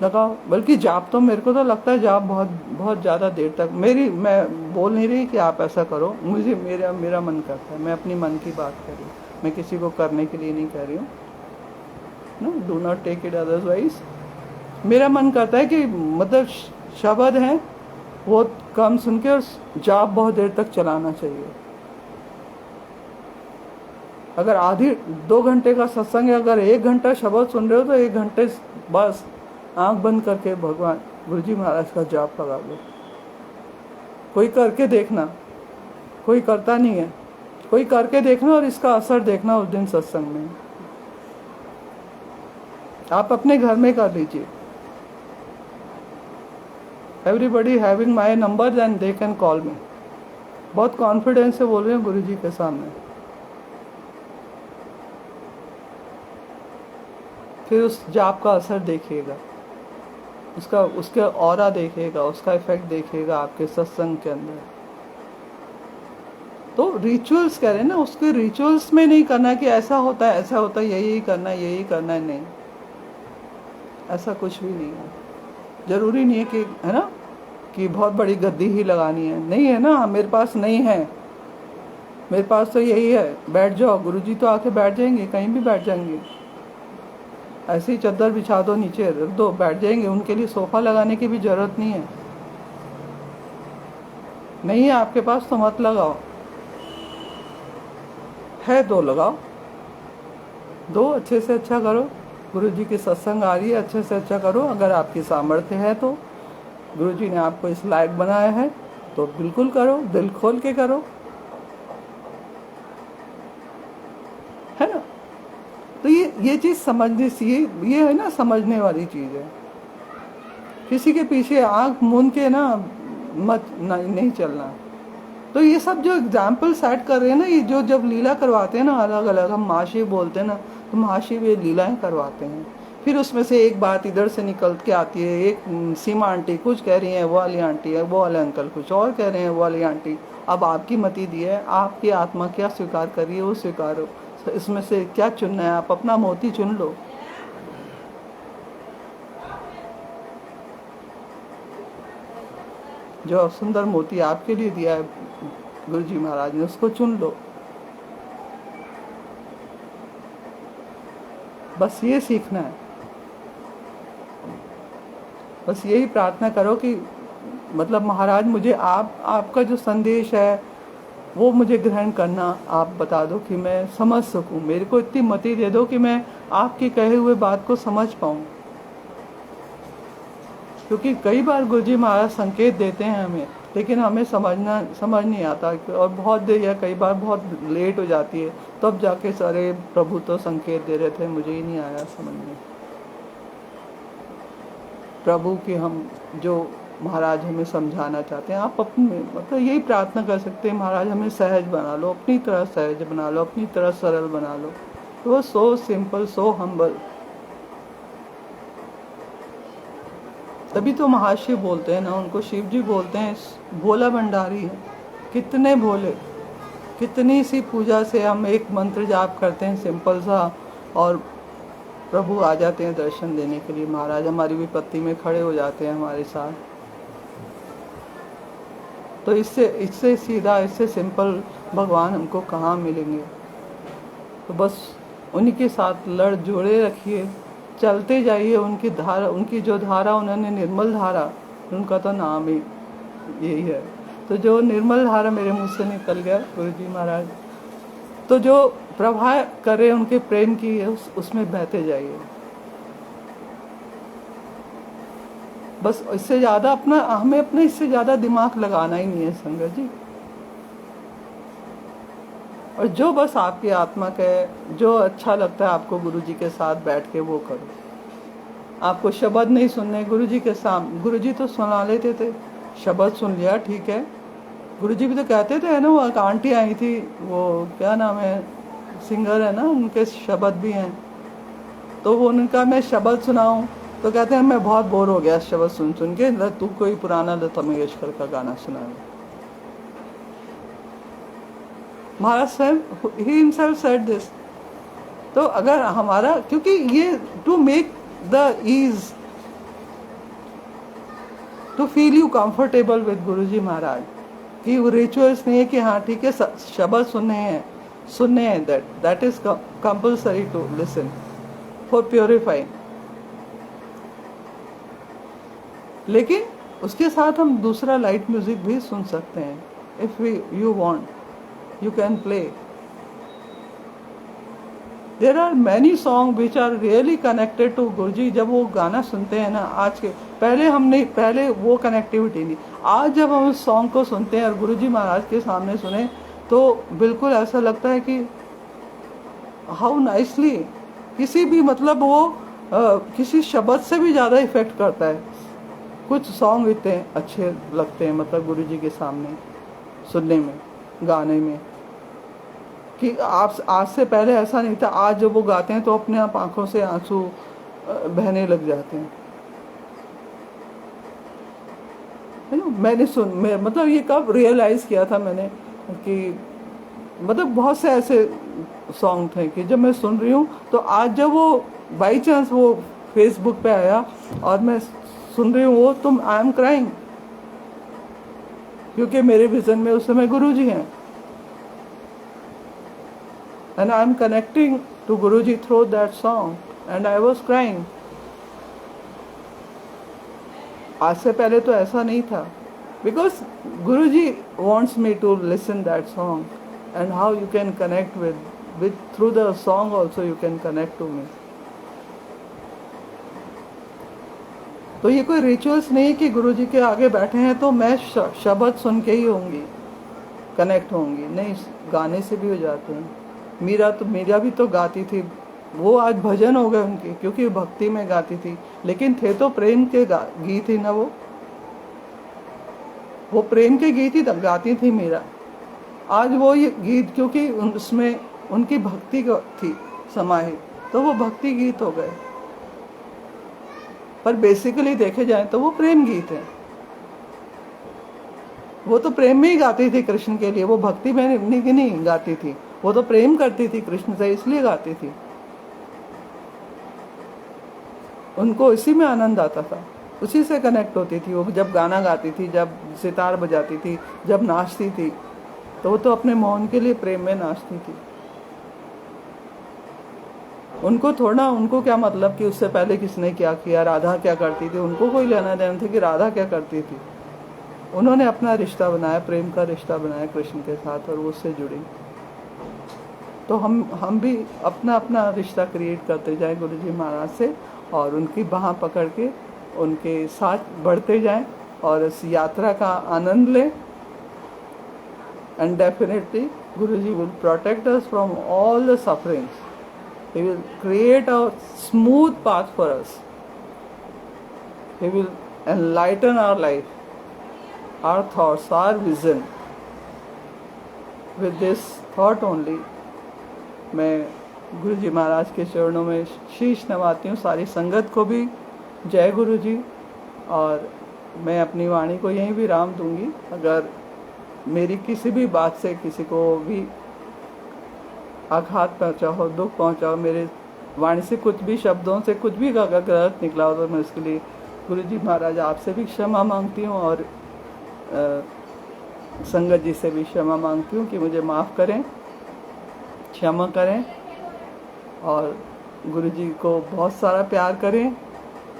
लगाओ। बल्कि जाप तो मेरे को तो लगता है जाप बहुत बहुत ज़्यादा देर तक, मैं बोल नहीं रही कि आप ऐसा करो, मुझे मेरा मन करता है, मैं अपनी मन की बात कर रही हूँ, मैं किसी को करने के लिए नहीं कह रही हूँ। No, do not take it otherwise. मेरा मन करता है कि मतलब शब्द हैं वो कम सुन के और जाप बहुत देर तक चलाना चाहिए। अगर आधी 2 घंटे का सत्संग है, अगर 1 घंटा शब्द सुन रहे हो तो 1 घंटे बस आंख बंद करके भगवान गुरुजी महाराज का जाप लगा लो। कोई करके देखना, कोई करता नहीं है, कोई करके देखना और इसका असर देखना उस दिन सत्संग में। आप अपने घर में कर लीजिए। Everybody having my number and they can call मी। बहुत कॉन्फिडेंस से बोल रहे हैं गुरुजी के सामने। फिर उस जाप का असर देखिएगा, उसके ऑरा देखिएगा, उसका इफेक्ट देखिएगा आपके सत्संग के अंदर। तो रिचुअल्स कह रहे हैं ना, उसके रिचुअल्स में नहीं करना कि ऐसा होता है ऐसा होता है, यही करना है यही करना है, नहीं, ऐसा कुछ भी नहीं है। जरूरी नहीं है कि, है ना, कि बहुत बड़ी गद्दी ही लगानी है, नहीं है ना, मेरे पास नहीं है, मेरे पास तो यही है, बैठ जाओ, गुरुजी तो आके बैठ जाएंगे, कहीं भी बैठ जाएंगे, ऐसे ही चादर बिछा दो, नीचे रख दो, बैठ जाएंगे। उनके लिए सोफा लगाने की भी जरूरत नहीं है। नहीं है आपके पास तो मत लगाओ, है तो लगाओ, दो, अच्छे से अच्छा करो। गुरुजी की सत्संग आ रही है, अच्छे से अच्छा करो। अगर आपकी सामर्थ्य है तो, गुरुजी ने आपको इस लायक बनाया है तो बिल्कुल करो, दिल खोल के करो, है ना। तो ये चीज समझने से, ये है ना, समझने वाली चीज है। किसी के पीछे आंख मूंद के ना मत नहीं चलना। तो ये सब जो एग्जाम्पल सेट कर रहे हैं ना, ये जो जब लीला करवाते हैं ना, अलग अलग, हम महाशिव बोलते हैं ना, तो महाशिव ये लीलाएं करवाते हैं। फिर उसमें से एक बात इधर से निकल के आती है, एक सीमा आंटी कुछ कह रही है, वो वाली आंटी है, वो वाले अंकल कुछ और कह रहे हैं, वो वाली आंटी। अब आपकी मति दी है, आपकी आत्मा क्या स्वीकार कर रही है वो स्वीकारो। इसमें से क्या चुनना है, आप अपना मोती चुन लो। जो सुंदर मोती आपके लिए दिया है गुरुजी महाराज ने, उसको चुन लो। बस ये सीखना है। बस यही प्रार्थना करो कि मतलब महाराज मुझे आपका जो संदेश है वो मुझे ग्रहण करना, आप बता दो कि मैं समझ सकूं। मेरे को इतनी मति दे दो कि मैं आपके कहे हुए बात को समझ पाऊं। क्योंकि कई बार गुरुजी महाराज संकेत देते हैं हमें, लेकिन हमें समझ नहीं आता, और बहुत देर या कई बार बहुत लेट हो जाती है, तब जाके सारे प्रभु तो संकेत दे रहे थे, मुझे ही नहीं आया समझ में। प्रभु की हम जो महाराज हमें समझाना चाहते हैं, आप अपने मतलब यही प्रार्थना कर सकते हैं, महाराज हमें सहज बना लो, अपनी तरह सहज बना लो, अपनी तरह सरल बना लो। तो वो सो सिंपल, सो हम्बल। तभी तो महाशिव बोलते हैं ना, उनको शिव जी बोलते हैं, भोला भंडारी है। कितने भोले, कितनी सी पूजा से हम एक मंत्र जाप करते हैं सिंपल सा, और प्रभु आ जाते हैं दर्शन देने के लिए। महाराज हमारी विपत्ति में खड़े हो जाते हैं हमारे साथ। तो इससे सीधा, इससे सिंपल भगवान हमको कहाँ मिलेंगे। तो बस उन्हीं के साथ लड़ जोड़े रखिए, चलते जाइए। उनकी धारा, उनकी जो धारा उन्होंने निर्मल धारा, उनका तो नाम ही यही है। तो जो निर्मल धारा मेरे मुंह से निकल गया गुरुजी महाराज, तो जो प्रभा करे उनके प्रेम की, उसमें बहते जाइए। बस इससे ज्यादा हमें अपने इससे ज्यादा दिमाग लगाना ही नहीं है संगत जी। और जो बस आपकी आत्मा के जो अच्छा लगता है आपको गुरुजी के साथ बैठ के वो करो। आपको शब्द नहीं सुनने गुरुजी के सामने, गुरुजी तो सुना लेते थे, शब्द सुन लिया ठीक है। गुरुजी भी तो कहते थे ना, वो एक आंटी आई थी, वो क्या नाम है, सिंगर है ना, उनके शब्द भी हैं, तो वो उनका मैं शब्द सुनाऊं, तो कहते हैं मैं बहुत बोर हो गया शब्द सुन सुन के, तू कोई पुराना लता मंगेशकर का गाना सुना दे। महाराज स्वयं ही हिमसेल्फ सेड दिस। तो अगर हमारा, क्योंकि ये to make the ease, to feel you comfortable with Guruji Maharaj, कि वो रिचुअल्स नहीं है कि हाँ ठीक है शब्द सुनने हैं, that is compulsory to listen for purifying. लेकिन उसके साथ हम दूसरा लाइट म्यूजिक भी सुन सकते हैं। If you want you can play. There are many song which are really connected to Guruji. जब वो गाना सुनते हैं ना, आज के पहले वो कनेक्टिविटी नहीं, आज जब हम उस सॉन्ग को सुनते हैं और गुरुजी महाराज के सामने सुने तो बिल्कुल ऐसा लगता है कि हाउ नाइसली, किसी भी मतलब वो किसी शब्द से भी ज़्यादा इफेक्ट करता है। कुछ सॉन्ग इतने अच्छे लगते हैं मतलब गुरुजी के सामने सुनने में, गाने में, कि आप आज से पहले ऐसा नहीं था। आज जब वो गाते हैं तो अपने आप आंखों से आंसू बहने लग जाते हैं। मैंने मतलब ये कब रियलाइज किया था मैंने कि मतलब बहुत से ऐसे सॉन्ग थे कि जब मैं सुन रही हूँ तो आज जब वो बाई चांस वो फेसबुक पे आया और मैं सुन रही हूँ वो, तो आई एम क्राइंग, क्योंकि मेरे विजन में उस समय गुरुजी हैं and I am connecting to Guruji through that song and I was crying. आज से पहले तो ऐसा नहीं था, because Guruji wants me to listen that song and how you can connect with through the song also you can connect to me. तो ये कोई रिचुअल्स नहीं कि गुरुजी के आगे बैठे हैं तो मैं शब्द सुन के ही होंगी कनेक्ट होंगी, नहीं, गाने से भी हो जाते हैं। मीरा भी तो गाती थी, वो आज भजन हो गए उनके, क्योंकि भक्ति में गाती थी, लेकिन थे तो प्रेम के गीत ही ना, वो प्रेम के गीत ही तब गाती थी मीरा। आज वो ये गीत क्योंकि उसमें उनकी भक्ति थी समाहित, तो वो भक्ति गीत हो गए, पर बेसिकली देखे जाए तो वो प्रेम गीत है। वो तो प्रेम में ही गाती थी कृष्ण के लिए, वो भक्ति में नहीं गाती थी, वो तो प्रेम करती थी कृष्ण से, इसलिए गाती थी। उनको इसी में आनंद आता था, उसी से कनेक्ट होती थी। वो जब गाना गाती थी, जब सितार बजाती थी, जब नाचती थी, तो वो तो अपने मोहन के लिए प्रेम में नाचती थी। उनको क्या मतलब कि उससे पहले किसने क्या किया, राधा क्या करती थी, उनको कोई लेना देना था कि राधा क्या करती थी। उन्होंने अपना रिश्ता बनाया, प्रेम का रिश्ता बनाया कृष्ण के साथ, और वो उससे जुड़ी। तो हम भी अपना अपना रिश्ता क्रिएट करते जाएं गुरुजी महाराज से, और उनकी बाह पकड़ के उनके साथ बढ़ते जाएं और इस यात्रा का आनंद लें। And definitely Guruji will protect us from all the sufferings. He will create a smooth path for us. He will enlighten our life, our thoughts, our vision. With this thought only, मैं गुरु जी महाराज के चरणों में शीश नवाती हूँ। सारी संगत को भी जय गुरु जी। और मैं अपनी वाणी को यहीं विराम दूंगी। अगर मेरी किसी भी बात से किसी को भी आघात पहुँचा हो, दुख पहुँचा हो, मेरे वाणी से कुछ भी शब्दों से कुछ भी गलत निकला हो, तो मैं उसके लिए गुरु जी महाराज आपसे भी क्षमा मांगती हूँ, और संगत जी से भी क्षमा मांगती हूँ कि मुझे माफ़ करें, क्षमा करें, और गुरु जी को बहुत सारा प्यार करें।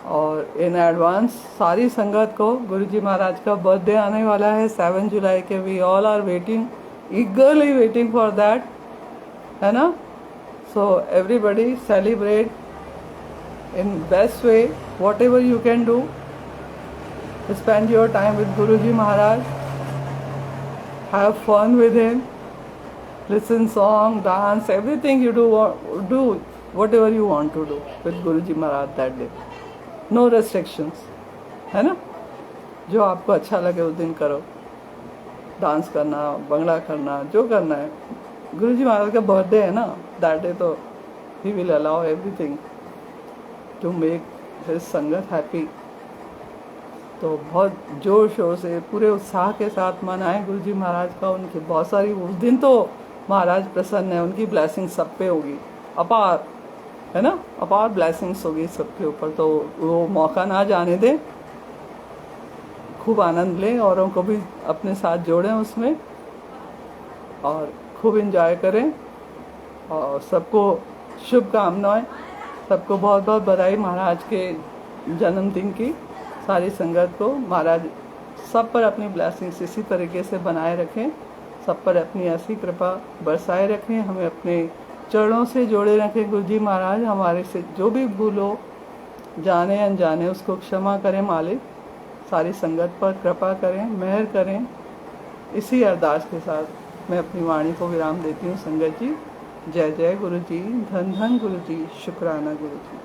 और इन एडवांस सारी संगत को, गुरु जी महाराज का बर्थडे आने वाला है 7 जुलाई के। We all are waiting, eagerly waiting for that, है ना। So everybody celebrate in best way, whatever you can do, spend your time with Guru ji Maharaj, have fun with him, listen song, dance, everything you do whatever you want to do with Guruji Maharaj that day. No restrictions, है ना। जो आपको अच्छा लगे उस दिन करो, dance करना, बंगड़ा करना, जो करना है। गुरुजी महाराज का बर्थडे है ना, that day, तो he will allow everything to make his संगत हैप्पी। तो बहुत जोर शोर से पूरे उत्साह के साथ मनाएं गुरु जी महाराज का। उनकी बहुत सारी, उस दिन तो महाराज प्रसन्न है, उनकी ब्लेसिंग सब पे होगी, अपार, है ना, अपार ब्लेसिंग्स होगी सबके ऊपर। तो वो मौका ना जाने दें, खूब आनंद लें, औरों को भी अपने साथ जोड़ें उसमें और खूब एंजॉय करें। और सबको शुभकामनाएं, सबको बहुत बहुत बधाई महाराज के जन्मदिन की। सारी संगत को महाराज सब पर अपनी ब्लेसिंग्स इसी तरीके से बनाए रखें, सब पर अपनी ऐसी कृपा बरसाए रखें, हमें अपने चरणों से जोड़े रखें। गुरु जी महाराज हमारे से जो भी भूल हो, जाने अनजाने, उसको क्षमा करें मालिक। सारी संगत पर कृपा करें, मेहर करें। इसी अरदास के साथ मैं अपनी वाणी को विराम देती हूँ। संगत जी, जय जय गुरु जी, धन धन गुरु जी, शुक्राना गुरु जी।